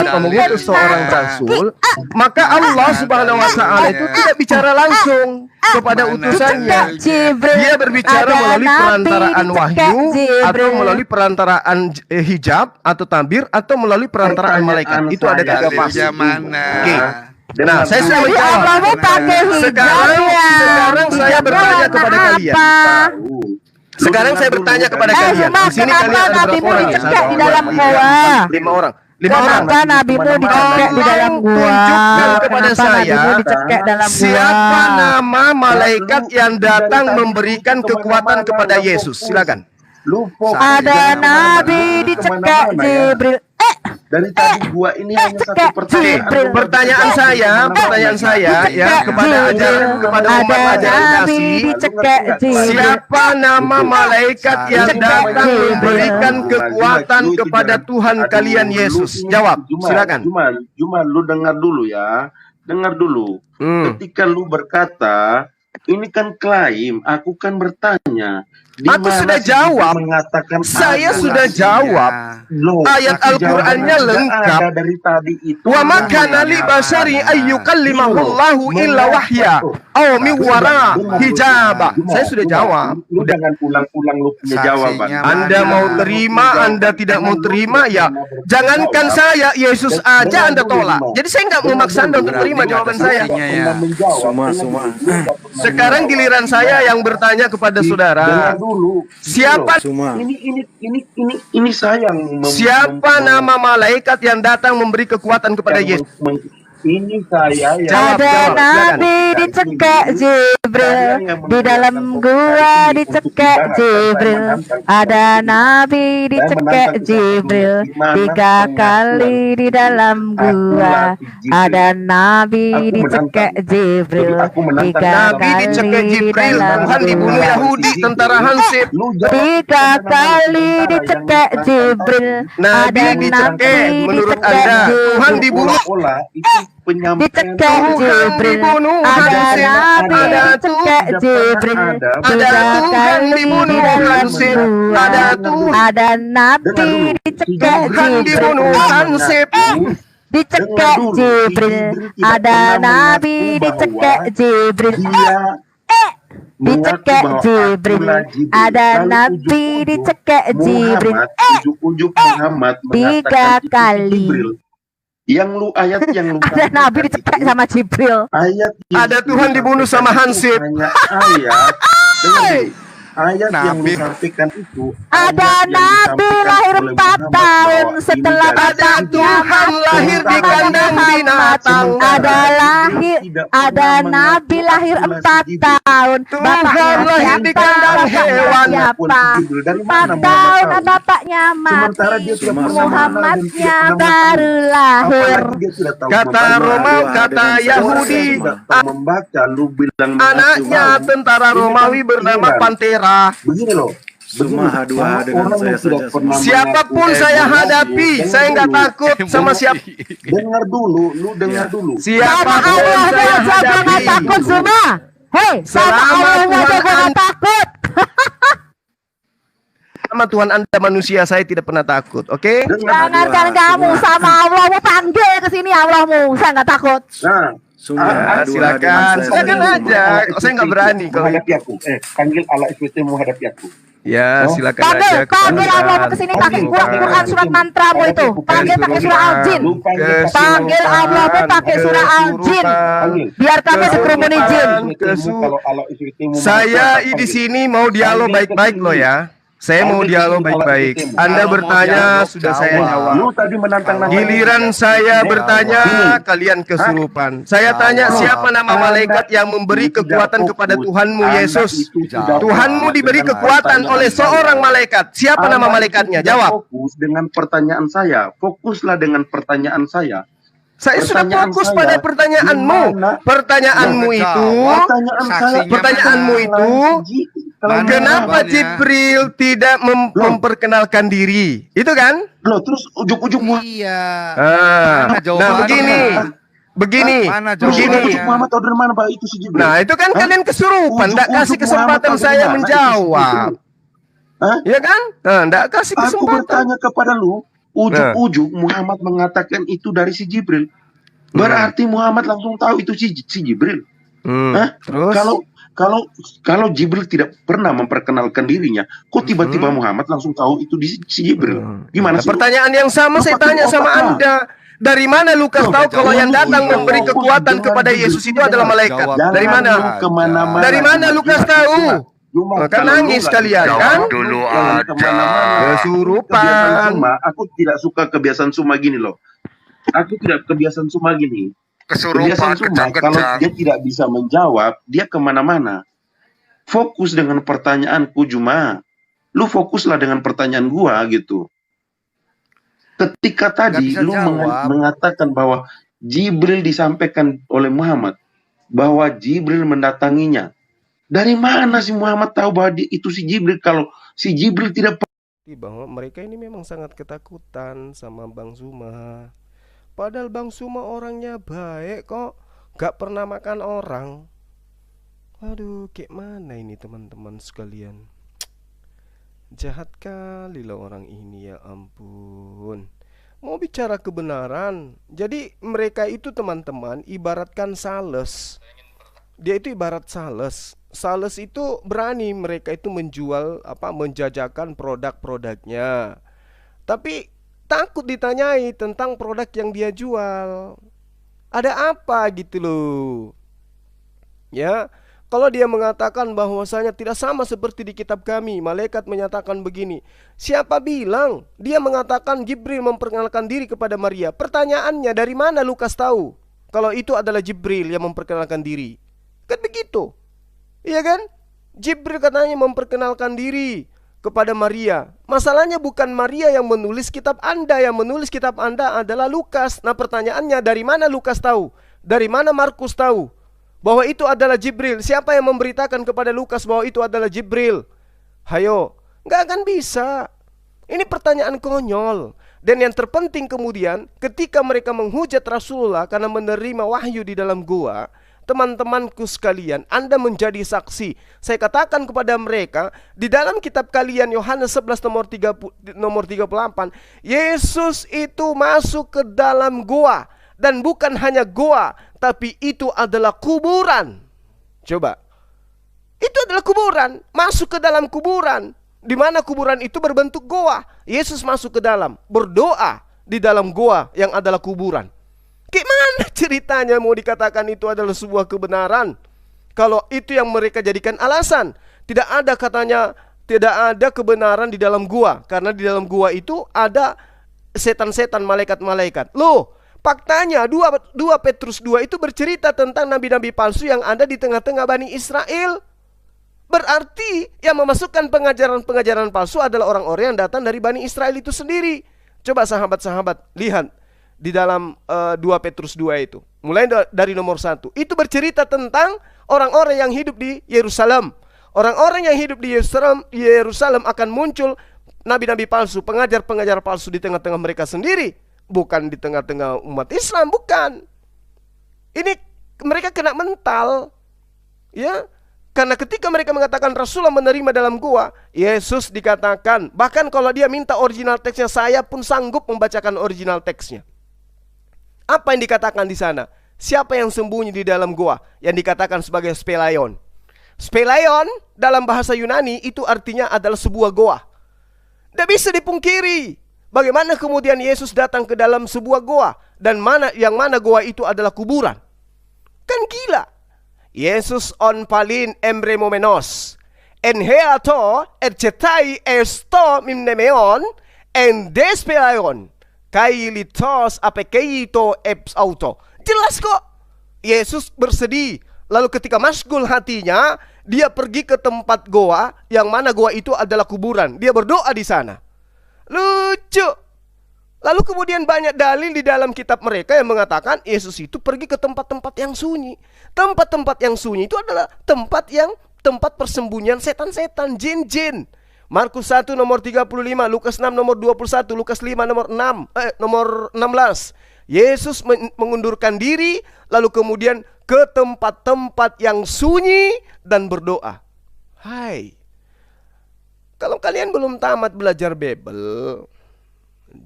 atau mengutus seorang rasul, maka Allah Subhanahu wa taala itu tidak bicara langsung kepada utusannya. Dia berbicara melalui perantaraan wahyu atau melalui perantaraan hijab atau tabir atau melalui perantaraan malaikat. Itu ada 3 fase. Oke. Nah, saya sudah menjawab. Sekarang saya bertanya kepada kalian. Sekarang saya bertanya kepada kalian. Di sini kalian ada berapa orang? 5 orang. 5 orang. 5 orang. Kenapa nabimu dicekek di dalam gua? Tunjukkan kepada Kenapa saya nabimu dicekek dalam gua? siapa nama malaikat yang datang memberikan kekuatan kepada Yesus. Silakan. Ada nabi dicekek Jibril. Dari tadi gua ini hanya satu pertanyaan. Pertanyaan saya ya kepada umat ajaran kasih, siapa nama malaikat yang datang memberikan kekuatan kepada Tuhan kalian Yesus? Jawab, silakan. Cuma lu dengar dulu ya. Dengar dulu. Ketika lu berkata, ini kan klaim, aku kan bertanya. Aku sudah jawab. Saya sudah jawab. Ayat Al-Qur'annya lengkap. Dari tadi itu. Wa ma kana li basari ayyukallimahullahu illa wahya aw min wara hijaba. Saya sudah jawab. Lu jangan ulang-ulang lu punya jawaban. Anda mau terima, Anda tidak mau terima ya. Jangankan saya, Yesus aja Anda tolak. Jadi saya nggak memaksa Anda untuk terima jawaban saya. Semua. Sekarang giliran saya yang bertanya kepada saudara. Dulu. Siapa Ini saya yang siapa nama malaikat yang datang memberi kekuatan kepada Yesus? Ini saya yang Ada nabi dicekek Jibril di dalam gua dicekek Jibril. Ada nabi dicekek Jibril 3 kali di dalam gua. Ada nabi dicekek Jibril 3 kali di dalam Tuhan dibunuh Yahudi, tentara Hansip. 3 kali dicekek Jibril. Nabi dicekek menurut Anda. Tuhan dibunuh. Dicekek Jibril. Ada nabi dicekek Jibril. Ada Tuhan dibunuh Hansip. Ada nabi dicekek Jibril. Hansip. Dicekek Jibril. Ada nabi dicekek Jibril. Dicekek Jibril. Ada nabi dicekek Jibril. 3 kali. Ayat yang lu ada nabi dicekek sama Jibril. Ada Tuhan dibunuh sama Hansip. Ayat yang disampaikan itu ada nabi lahir 4 tahun setelah ada Tuhan lahir di kandang binatang. Ada nabi lahir 4 tahun. Tuhan lahir di kandang hewan. Siapa? 4 tahun bapaknya mati. Muhammadnya baru lahir. Kata Romawi, kata Yahudi, anaknya tentara Romawi bernama Pantera. Begini loh. Semua hadu-hadu dengan saya saja. Siapapun saya hadapi, saya nggak takut sama siapa. Dengar dulu, lu dengar dulu. Siapapun saya hadapi, takut semua. Hei, sama Allah aja gue nggak takut. Sama Tuhan Anda manusia saya tidak pernah takut, oke? Jangankan kamu, sama Allah mau panggil ke sini Allahmu, saya nggak takut. Nah, silakan aja. Saya nggak berani kalau menghadapi aku. Panggil Allah SWT menghadapi aku. Ya, silakan aja. Panggil Allahmu ke sini pakai Quran surat mantramu itu. Panggil pakai surah Al-Jin. Panggil Allahmu pakai surah Al-Jin. Biar kami dikerumuni jin. Saya di sini mau dialog baik-baik loh ya. Saya mau dialog baik-baik. Anda bertanya, sudah saya jawab. Giliran saya bertanya, kalian kesurupan. Saya tanya, siapa nama malaikat yang memberi kekuatan kepada Tuhanmu Yesus? Tuhanmu diberi kekuatan oleh seorang malaikat. Siapa nama malaikatnya? Jawab. Fokus dengan pertanyaan saya. Fokuslah dengan pertanyaan saya. Saya sudah fokus pada pertanyaanmu. Pertanyaanmu itu, kenapa Jibril tidak memperkenalkan diri? Itu kan? Loh, terus ujung-ujungnya. Iya. Nah, begini. Nah, itu kan kalian kesurupan, enggak kasih kesempatan saya menjawab. Ya kan? Nah, enggak kasih kesempatan. Aku bertanya kepada lu. Ujuk-ujuk Muhammad mengatakan itu dari si Jibril. Berarti Muhammad langsung tahu itu si Jibril. Terus? Kalau Jibril tidak pernah memperkenalkan dirinya, kok tiba-tiba Muhammad langsung tahu itu di si Jibril? Gimana sih? Pertanyaan yang sama saya tanya sama Anda. Dari mana Lukas tahu kalau yang datang memberi kekuatan kepada Yesus itu adalah malaikat? Dari mana? Dari mana Lukas tahu? Kan nangis kalian kan? Dulu ada kesurupan. Aku tidak suka kebiasaan Suma gini loh. Aku tidak kebiasaan Suma gini. kesurupan Suma, kalau dia tidak bisa menjawab, dia kemana-mana. Fokus dengan pertanyaanku, Juma. Lu fokuslah dengan pertanyaan gua gitu. Ketika tadi lu mengatakan bahwa Jibril disampaikan oleh Muhammad, bahwa Jibril mendatanginya. Dari mana si Muhammad tahu bahwa itu si Jibril kalau si Jibril tidak bahwa mereka ini memang sangat ketakutan sama Bang Zuma. Padahal Bang Zuma orangnya baik kok, gak pernah makan orang. Aduh, kayak mana ini teman-teman sekalian? Jahat kali lah orang ini, ya ampun. Mau bicara kebenaran. Jadi mereka itu teman-teman ibaratkan sales. Dia itu ibarat sales. Sales itu berani mereka itu menjual menjajakan produk-produknya. Tapi takut ditanyai tentang produk yang dia jual. Ada apa gitu loh. Ya, kalau dia mengatakan bahwasanya tidak sama seperti di kitab kami, malaikat menyatakan begini. Siapa bilang dia mengatakan Jibril memperkenalkan diri kepada Maria? Pertanyaannya, dari mana Lukas tahu kalau itu adalah Jibril yang memperkenalkan diri? Kan begitu. Iya kan? Jibril katanya memperkenalkan diri kepada Maria. Masalahnya bukan Maria yang menulis kitab Anda. Yang menulis kitab Anda adalah Lukas. Nah pertanyaannya, dari mana Lukas tahu? Dari mana Markus tahu bahwa itu adalah Jibril? Siapa yang memberitakan kepada Lukas bahwa itu adalah Jibril? Hayo, nggak akan bisa. Ini pertanyaan konyol. Dan yang terpenting kemudian, ketika mereka menghujat Rasulullah karena menerima wahyu di dalam gua, teman-temanku sekalian, Anda menjadi saksi. Saya katakan kepada mereka, di dalam kitab kalian Yohanes 11 nomor 38, Yesus itu masuk ke dalam gua. Dan bukan hanya gua, tapi itu adalah kuburan. Coba. Itu adalah kuburan. Masuk ke dalam kuburan. Di mana kuburan itu berbentuk goa. Yesus masuk ke dalam, berdoa di dalam goa yang adalah kuburan. Gimana ceritanya mau dikatakan itu adalah sebuah kebenaran? Kalau itu yang mereka jadikan alasan. Tidak ada katanya, tidak ada kebenaran di dalam gua. Karena di dalam gua itu ada setan-setan, malaikat-malaikat. Loh, faktanya 2 Petrus 2 itu bercerita tentang nabi-nabi palsu yang ada di tengah-tengah Bani Israel. Berarti yang memasukkan pengajaran-pengajaran palsu adalah orang-orang yang datang dari Bani Israel itu sendiri. Coba sahabat-sahabat lihat di dalam 2 Petrus 2 itu. Mulai dari nomor 1. Itu bercerita tentang orang-orang yang hidup di Yerusalem. Orang-orang yang hidup di Yerusalem akan muncul nabi-nabi palsu, pengajar-pengajar palsu di tengah-tengah mereka sendiri. Bukan di tengah-tengah umat Islam, bukan. Ini mereka kena mental. Ya, karena ketika mereka mengatakan Rasulullah menerima dalam gua, Yesus dikatakan, bahkan kalau dia minta original teksnya, saya pun sanggup membacakan original teksnya. Apa yang dikatakan di sana? Siapa yang sembunyi di dalam gua? Yang dikatakan sebagai spelaion. Spelaion dalam bahasa Yunani itu artinya adalah sebuah goa. Tidak bisa dipungkiri. Bagaimana kemudian Yesus datang ke dalam sebuah goa, dan yang mana goa itu adalah kuburan? Kan gila. Yesus on palin embremomenos. Enheato ercetai esto mimnemeon en despelaion. Kailitos apekeito eps auto. Jelas kok. Yesus bersedih. Lalu ketika masgul hatinya, dia pergi ke tempat goa, yang mana goa itu adalah kuburan. Dia berdoa di sana. Lucu. Lalu kemudian banyak dalil di dalam kitab mereka yang mengatakan Yesus itu pergi ke tempat-tempat yang sunyi. Tempat-tempat yang sunyi itu adalah tempat persembunyian setan-setan, jin-jin. Markus 1 nomor 35, Lukas 6 nomor 21, Lukas 5 nomor 16. Yesus mengundurkan diri, lalu kemudian ke tempat-tempat yang sunyi dan berdoa. Hai, kalau kalian belum tamat belajar Bible,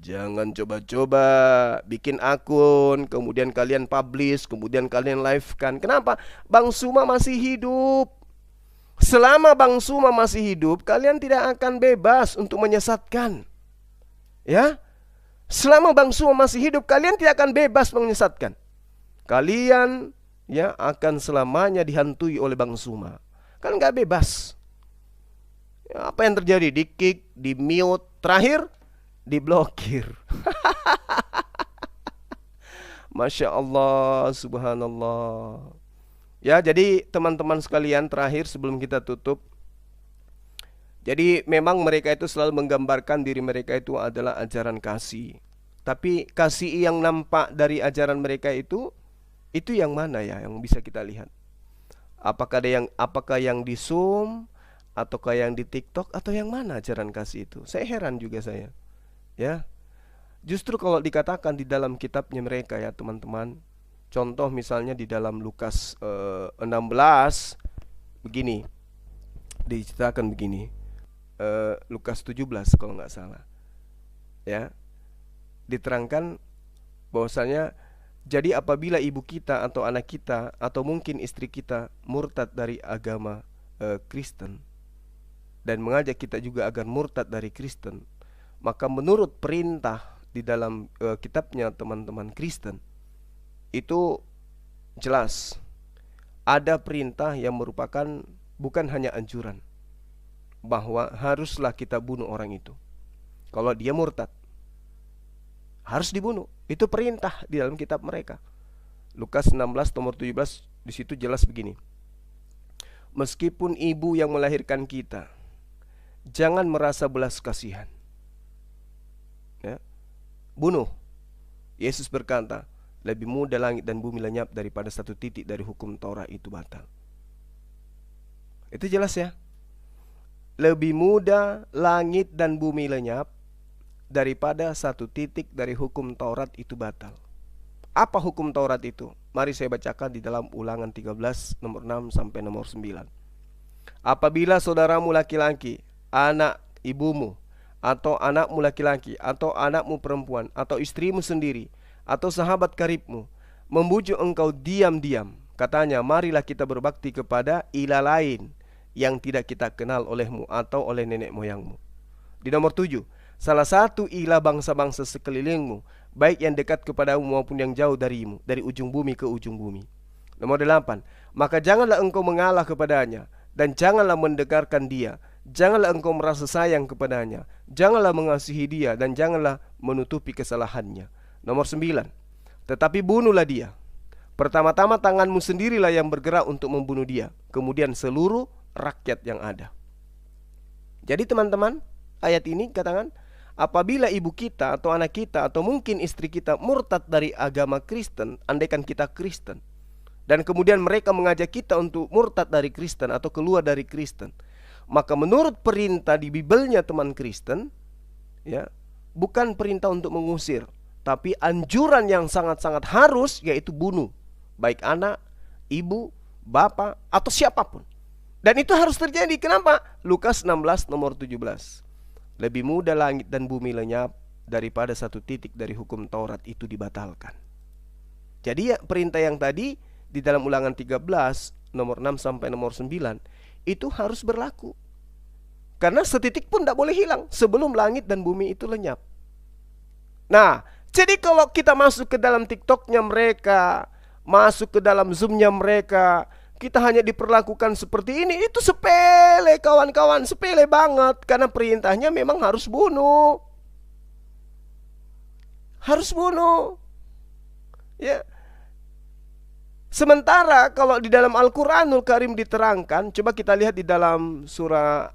jangan coba-coba bikin akun, kemudian kalian publish, kemudian kalian live-kan. Kenapa? Bang Suma masih hidup. Selama Bang Suma masih hidup, kalian tidak akan bebas untuk menyesatkan. Ya, selama Bang Suma masih hidup, kalian tidak akan bebas menyesatkan. Kalian ya akan selamanya dihantui oleh Bang Suma. Kan nggak bebas. Apa yang terjadi? Di kick, di mute, terakhir diblokir. Masya Allah, subhanallah. Ya, jadi teman-teman sekalian, terakhir sebelum kita tutup, jadi memang mereka itu selalu menggambarkan diri mereka itu adalah ajaran kasih. Tapi kasih yang nampak dari ajaran mereka itu yang mana ya yang bisa kita lihat? Apakah yang di Zoom, ataukah yang di TikTok, atau yang mana ajaran kasih itu? Saya heran juga saya. Ya. Justru kalau dikatakan di dalam kitabnya mereka ya teman-teman. Contoh misalnya di dalam Lukas 16 begini. Diceritakan begini. Lukas 17 kalau nggak salah. Ya. Diterangkan bahwasanya jadi apabila ibu kita atau anak kita atau mungkin istri kita murtad dari agama Kristen dan mengajak kita juga agar murtad dari Kristen, maka menurut perintah di dalam kitabnya teman-teman Kristen itu jelas ada perintah yang merupakan bukan hanya anjuran bahwa haruslah kita bunuh orang itu. Kalau dia murtad harus dibunuh. Itu perintah di dalam kitab mereka. Lukas 16 nomor 17 di situ jelas begini. Meskipun ibu yang melahirkan kita, jangan merasa belas kasihan. Ya. Bunuh. Yesus berkata, lebih mudah langit dan bumi lenyap daripada satu titik dari hukum Taurat itu batal. Itu jelas ya. Lebih mudah langit dan bumi lenyap daripada satu titik dari hukum Taurat itu batal. Apa hukum Taurat itu? Mari saya bacakan di dalam Ulangan 13 nomor 6 sampai nomor 9. Apabila saudaramu laki-laki, anak ibumu, atau anakmu laki-laki, atau anakmu perempuan, atau istrimu sendiri, atau sahabat karibmu membujuk engkau diam-diam, katanya, marilah kita berbakti kepada ilah lain yang tidak kita kenal olehmu atau oleh nenek moyangmu. Di nomor 7, salah satu ilah bangsa-bangsa sekelilingmu, baik yang dekat kepadamu maupun yang jauh darimu, dari ujung bumi ke ujung bumi. Nomor 8, maka janganlah engkau mengalah kepadanya, dan janganlah mendekarkan dia. Janganlah engkau merasa sayang kepadanya, janganlah mengasihi dia, dan janganlah menutupi kesalahannya. Nomor 9, tetapi bunuhlah dia. Pertama-tama tanganmu sendirilah yang bergerak untuk membunuh dia, kemudian seluruh rakyat yang ada. Jadi teman-teman, ayat ini katakan, apabila ibu kita atau anak kita atau mungkin istri kita murtad dari agama Kristen, andaikan kita Kristen, dan kemudian mereka mengajak kita untuk murtad dari Kristen atau keluar dari Kristen, maka menurut perintah di Bibelnya teman Kristen, ya, bukan perintah untuk mengusir, tapi anjuran yang sangat-sangat harus, yaitu bunuh, baik anak, ibu, bapak, atau siapapun. Dan itu harus terjadi. Kenapa? Lukas 16 nomor 17. Lebih mudah langit dan bumi lenyap daripada satu titik dari hukum Taurat itu dibatalkan. Jadi ya, perintah yang tadi di dalam Ulangan 13 nomor 6 sampai nomor 9 itu harus berlaku. Karena setitik pun tidak boleh hilang sebelum langit dan bumi itu lenyap. Nah, jadi kalau kita masuk ke dalam TikToknya mereka, masuk ke dalam Zoomnya mereka, kita hanya diperlakukan seperti ini, itu sepele kawan-kawan, sepele banget. Karena perintahnya memang harus bunuh. Harus bunuh. Ya. Sementara kalau di dalam Al-Quranul Karim diterangkan, coba kita lihat di dalam surah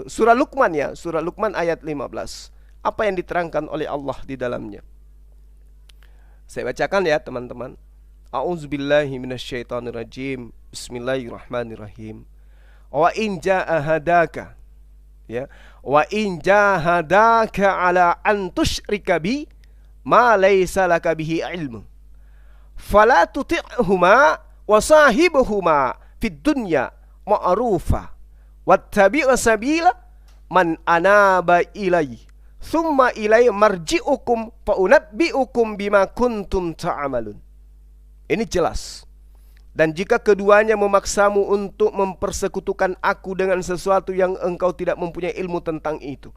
surah Luqman ya, surah Luqman ayat 15. Apa yang diterangkan oleh Allah di dalamnya? Saya bacakan ya teman-teman. A'udzubillahi minasyaitonirrajim. Bismillahirrahmanirrahim. Wa in jahadaka, ya, wa in jahadaka ala an tusyrika bi ma laysa laka bihi ilmu fala tuti'huma wa sahibuhuma fid dunya ma'rufa wattabi' sabila man anaba ilai thumma ilai marji'ukum fa unabbi'ukum bima kuntum ta'malun. Ini jelas. Dan jika keduanya memaksamu untuk mempersekutukan aku dengan sesuatu yang engkau tidak mempunyai ilmu tentang itu,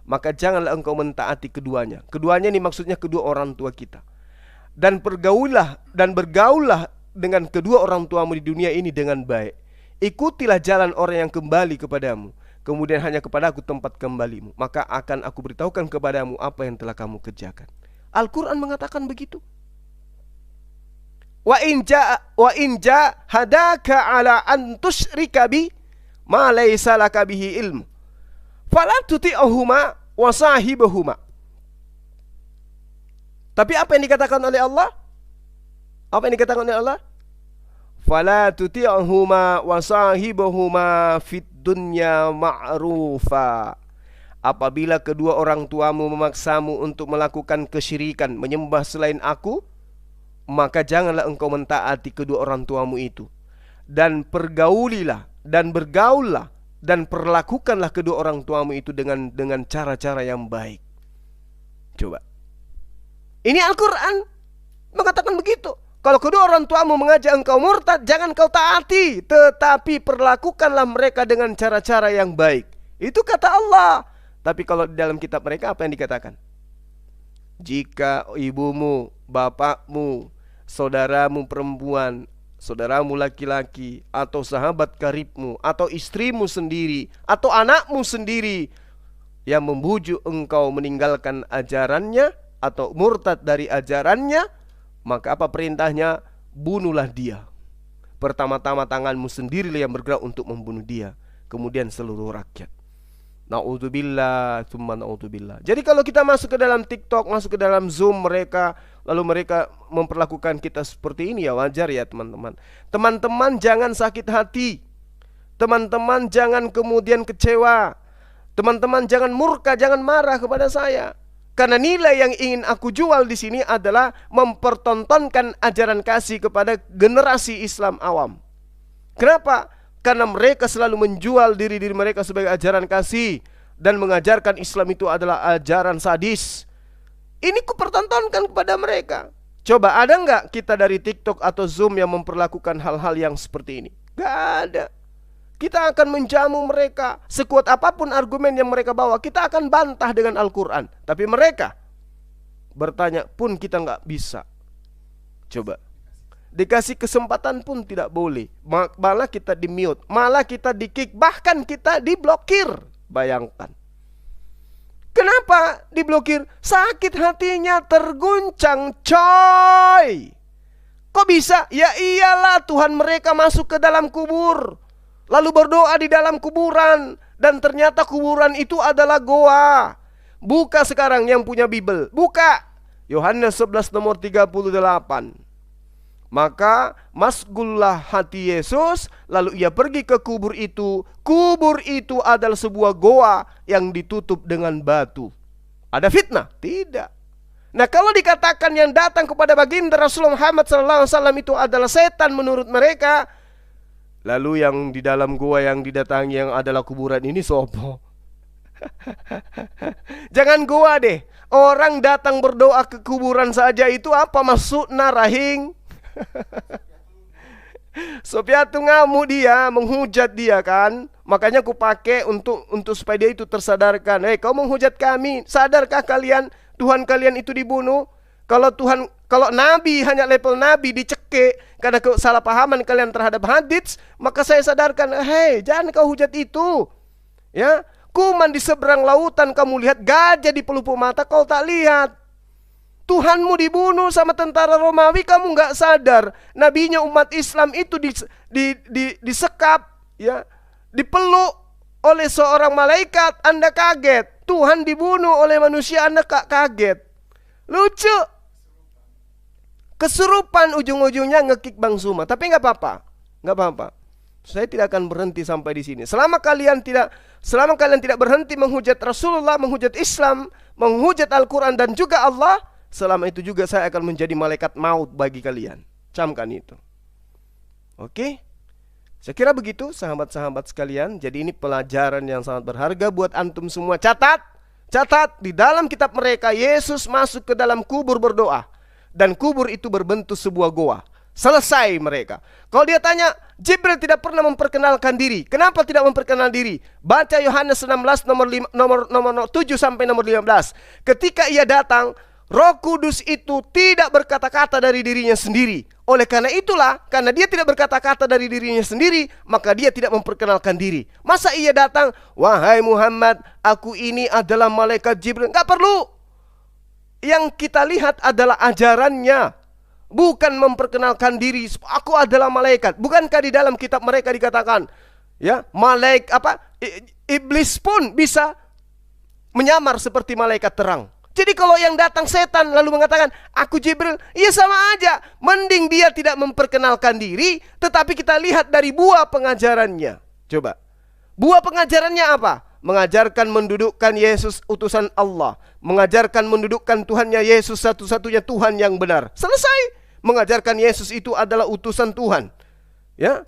maka janganlah engkau mentaati keduanya. Keduanya ini maksudnya kedua orang tua kita. Dan bergaullah dengan kedua orang tuamu di dunia ini dengan baik. Ikutilah jalan orang yang kembali kepadamu. kemudian hanya kepadaku tempat kembalimu, maka akan aku beritahukan kepadamu apa yang telah kamu kerjakan. Al-Quran mengatakan begitu. Wa in hadaka ala an tusyrika bi ma laysa laka bihi ilmu fala tuti'uhuma wa sahibahuma. Tapi apa yang dikatakan oleh Allah? Apa yang dikatakan oleh Allah? Fala tuti'uhuma wa sahibahuma fid dunya ma'rufa. Apabila kedua orang tuamu memaksamu untuk melakukan kesyirikan, menyembah selain aku, maka janganlah engkau mentaati kedua orang tuamu itu. Dan pergaulilah dan bergaullah dan perlakukanlah kedua orang tuamu itu dengan cara-cara yang baik. Coba. Ini Al-Quran mengatakan begitu. Kalau kedua orang tuamu mengajak engkau murtad, jangan kau taati, tetapi perlakukanlah mereka dengan cara-cara yang baik. Itu kata Allah. Tapi kalau di dalam kitab mereka apa yang dikatakan? Jika ibumu, bapakmu, saudaramu perempuan, saudaramu laki-laki, atau sahabat karibmu, atau istrimu sendiri, atau anakmu sendiri yang membujuk engkau meninggalkan ajarannya atau murtad dari ajarannya, maka apa perintahnya? Bunuhlah dia. Pertama-tama tanganmu sendirilah yang bergerak untuk membunuh dia, kemudian seluruh rakyat. Na'udzubillah, tsumma na'udzubillah. Jadi kalau kita masuk ke dalam TikTok, masuk ke dalam Zoom mereka, lalu mereka memperlakukan kita seperti ini, ya wajar ya teman-teman. Teman-teman jangan sakit hati. Teman-teman jangan kemudian kecewa. Teman-teman jangan murka, jangan marah kepada saya. Karena nilai yang ingin aku jual di sini adalah mempertontonkan ajaran kasih kepada generasi Islam awam. Kenapa? Karena mereka selalu menjual diri-diri mereka sebagai ajaran kasih dan mengajarkan Islam itu adalah ajaran sadis. Ini kupertontonkan kepada mereka. Coba ada nggak kita dari TikTok atau Zoom yang memperlakukan hal-hal yang seperti ini? Gak ada. Kita akan menjamu mereka. Sekuat apapun argumen yang mereka bawa, kita akan bantah dengan Al-Quran. Tapi mereka bertanya pun kita nggak bisa. Coba. Dikasih kesempatan pun tidak boleh. Malah kita di-mute, malah kita di-kick, bahkan kita diblokir. Bayangkan. Kenapa diblokir? Sakit hatinya terguncang, coy. Kok bisa? Ya iyalah, Tuhan mereka masuk ke dalam kubur, lalu berdoa di dalam kuburan, dan ternyata kuburan itu adalah goa. Buka sekarang yang punya Bible, buka Yohanes 11 nomor 38. Maka masgullah hati Yesus, lalu ia pergi ke kubur itu. Kubur itu adalah sebuah goa yang ditutup dengan batu. Ada fitnah? Tidak. Nah, kalau dikatakan yang datang kepada baginda Rasulullah Muhammad SAW itu adalah setan menurut mereka, lalu yang di dalam goa yang didatangi yang adalah kuburan ini sopo? Jangan goa deh. Orang datang berdoa ke kuburan saja itu apa maksudnya, rahing? Sopiatu ngamuk dia, menghujat dia kan. Makanya aku pakai untuk supaya dia itu tersadarkan. Kau menghujat kami, sadarkah kalian Tuhan kalian itu dibunuh? Kalau nabi hanya level nabi dicekik karena kesalahpahaman kalian terhadap hadits, maka saya sadarkan, jangan kau hujat itu. Ya, kuman di seberang lautan kamu lihat, gajah di pelupuk mata kau tak lihat. Tuhanmu dibunuh sama tentara Romawi, kamu nggak sadar. Nabinya umat Islam itu disekap, ya, dipeluk oleh seorang malaikat, Anda kaget. Tuhan dibunuh oleh manusia, Anda kaget. Lucu. Kesurupan ujung-ujungnya ngekick Bang Suma. Tapi nggak apa-apa, nggak apa-apa. Saya tidak akan berhenti sampai di sini. Selama kalian tidak berhenti menghujat Rasulullah, menghujat Islam, menghujat Al-Quran dan juga Allah, selama itu juga saya akan menjadi malaikat maut bagi kalian. Camkan itu. Oke? Saya kira begitu sahabat-sahabat sekalian. Jadi ini pelajaran yang sangat berharga buat antum semua. Catat di dalam kitab mereka Yesus masuk ke dalam kubur berdoa, dan kubur itu berbentuk sebuah goa. Selesai mereka. Kalau dia tanya, Jibril tidak pernah memperkenalkan diri. Kenapa tidak memperkenalkan diri? Baca Yohanes 16 nomor 7 sampai nomor 15. Ketika ia datang, Roh Kudus itu tidak berkata-kata dari dirinya sendiri. Oleh karena itulah, karena dia tidak berkata-kata dari dirinya sendiri, maka dia tidak memperkenalkan diri. Masa ia datang, wahai Muhammad, aku ini adalah malaikat Jibril. Nggak perlu. Yang kita lihat adalah ajarannya, bukan memperkenalkan diri. Aku adalah malaikat. Bukankah di dalam kitab mereka dikatakan, ya, iblis pun bisa menyamar seperti malaikat terang. Jadi kalau yang datang setan lalu mengatakan, aku Jibril, ya sama aja. Mending dia tidak memperkenalkan diri, tetapi kita lihat dari buah pengajarannya. Coba. Buah pengajarannya apa? Mengajarkan mendudukkan Yesus utusan Allah. Mengajarkan mendudukkan Tuhannya Yesus satu-satunya Tuhan yang benar. Selesai. Mengajarkan Yesus itu adalah utusan Tuhan. Ya.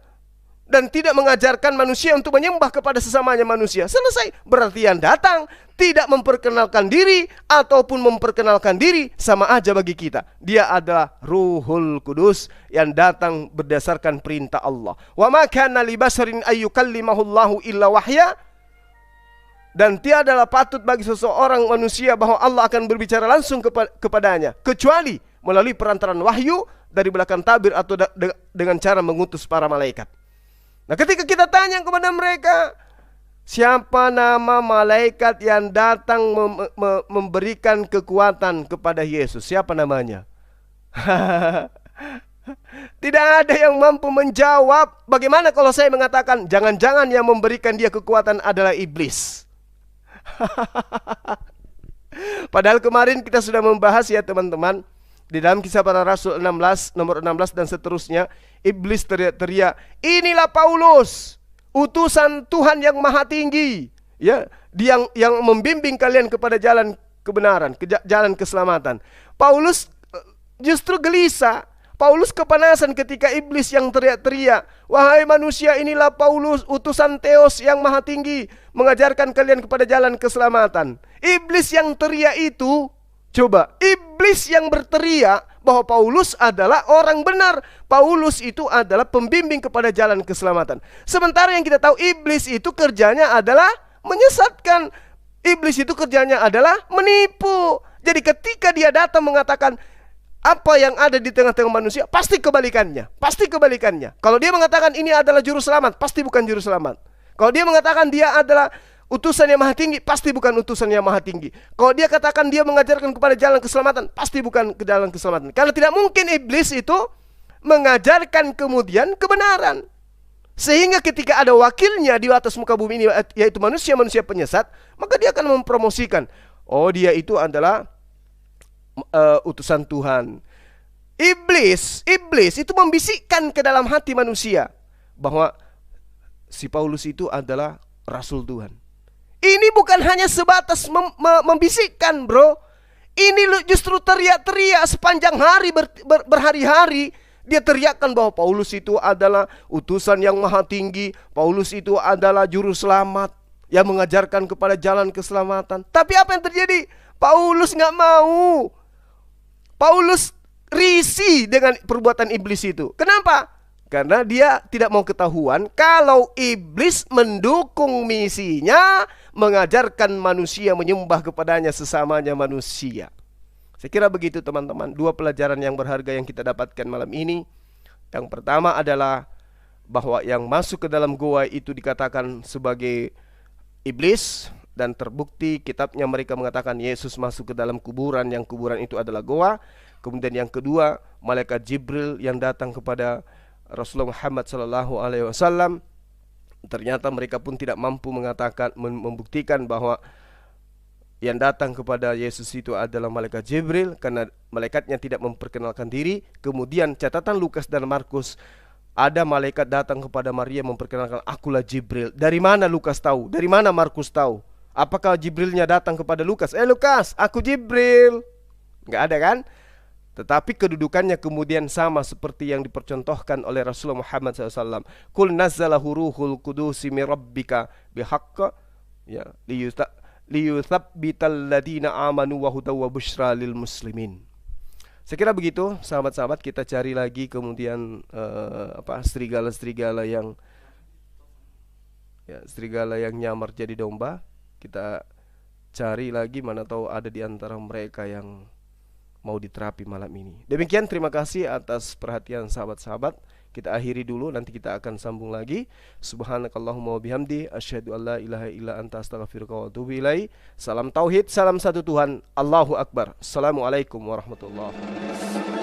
Dan tidak mengajarkan manusia untuk menyembah kepada sesamanya manusia. Selesai. Berarti yang datang tidak memperkenalkan diri ataupun memperkenalkan diri, sama aja bagi kita. Dia adalah Ruhul Kudus yang datang berdasarkan perintah Allah. Wa ma kana li basharin ayyukallimahullahu illa wahya. Dan tiadalah patut bagi seseorang manusia bahwa Allah akan berbicara langsung kepadanya, kecuali melalui perantaran wahyu dari belakang tabir atau dengan cara mengutus para malaikat. Nah, ketika kita tanya kepada mereka, siapa nama malaikat yang datang memberikan kekuatan kepada Yesus? Siapa namanya? Tidak ada yang mampu menjawab. Bagaimana kalau saya mengatakan, jangan-jangan yang memberikan dia kekuatan adalah iblis? Padahal kemarin kita sudah membahas ya teman-teman, di dalam Kisah Para Rasul 16, nomor 16 dan seterusnya, iblis teriak-teriak, inilah Paulus, utusan Tuhan yang maha tinggi, ya, yang membimbing kalian kepada jalan kebenaran, jalan keselamatan. Paulus justru gelisah. Paulus kepanasan ketika iblis yang teriak-teriak, wahai manusia, inilah Paulus, utusan Theos yang maha tinggi, mengajarkan kalian kepada jalan keselamatan. Iblis yang teriak itu, coba, iblis yang berteriak bahwa Paulus adalah orang benar. Paulus itu adalah pembimbing kepada jalan keselamatan. Sementara yang kita tahu, iblis itu kerjanya adalah menyesatkan. Iblis itu kerjanya adalah menipu. Jadi ketika dia datang mengatakan apa yang ada di tengah-tengah manusia, pasti kebalikannya. Pasti kebalikannya. Kalau dia mengatakan ini adalah juru selamat, pasti bukan juru selamat. Kalau dia mengatakan dia adalah utusan yang maha tinggi, pasti bukan utusan yang maha tinggi. Kalau dia katakan dia mengajarkan kepada jalan keselamatan, pasti bukan ke jalan keselamatan. Karena tidak mungkin iblis itu mengajarkan kemudian kebenaran. Sehingga ketika ada wakilnya di atas muka bumi ini, yaitu manusia-manusia penyesat, maka dia akan mempromosikan, oh dia itu adalah utusan Tuhan. Iblis itu membisikkan ke dalam hati manusia bahwa si Paulus itu adalah Rasul Tuhan. Ini bukan hanya sebatas membisikkan, bro. Ini justru teriak-teriak sepanjang hari, berhari-hari. Dia teriakkan bahwa Paulus itu adalah utusan yang maha tinggi. Paulus itu adalah juru selamat yang mengajarkan kepada jalan keselamatan. Tapi apa yang terjadi? Paulus nggak mau. Paulus risih dengan perbuatan iblis itu. Kenapa? Karena dia tidak mau ketahuan kalau iblis mendukung misinya mengajarkan manusia menyembah kepadanya sesamanya manusia. Saya kira begitu teman-teman. Dua pelajaran yang berharga yang kita dapatkan malam ini. Yang pertama adalah bahwa yang masuk ke dalam goa itu dikatakan sebagai iblis. Dan terbukti kitabnya mereka mengatakan Yesus masuk ke dalam kuburan, yang kuburan itu adalah goa. Kemudian yang kedua, malaikat Jibril yang datang kepada Rasulullah Muhammad SAW. Ternyata mereka pun tidak mampu membuktikan bahwa yang datang kepada Yesus itu adalah malaikat Jibril, karena malaikatnya tidak memperkenalkan diri. Kemudian catatan Lukas dan Markus, ada malaikat datang kepada Maria memperkenalkan, akulah Jibril. Dari mana Lukas tahu? Dari mana Markus tahu? Apakah Jibrilnya datang kepada Lukas? Lukas, aku Jibril. Nggak ada kan? Tetapi kedudukannya kemudian sama seperti yang dipercontohkan oleh Rasulullah Muhammad SAW. Kul nazzalahu ruhul kudusi min rabbika bihaqqa, ya, liyuthabbital ladina amanu wa hudaw wa bushra lil muslimin. Saya kira begitu, sahabat-sahabat, kita cari lagi kemudian serigala-serigala yang serigala yang nyamar jadi domba. Kita cari lagi, mana tahu ada di antara mereka yang mau diterapi malam ini. Demikian, terima kasih atas perhatian sahabat-sahabat. Kita akhiri dulu, nanti kita akan sambung lagi. Subhanakallahumma wa bihamdi asyhadu an la ilaha illa anta astaghfiruka wa atubu ilaik. Salam tauhid, salam satu Tuhan. Allahu akbar. Assalamualaikum warahmatullahi wabarakatuh.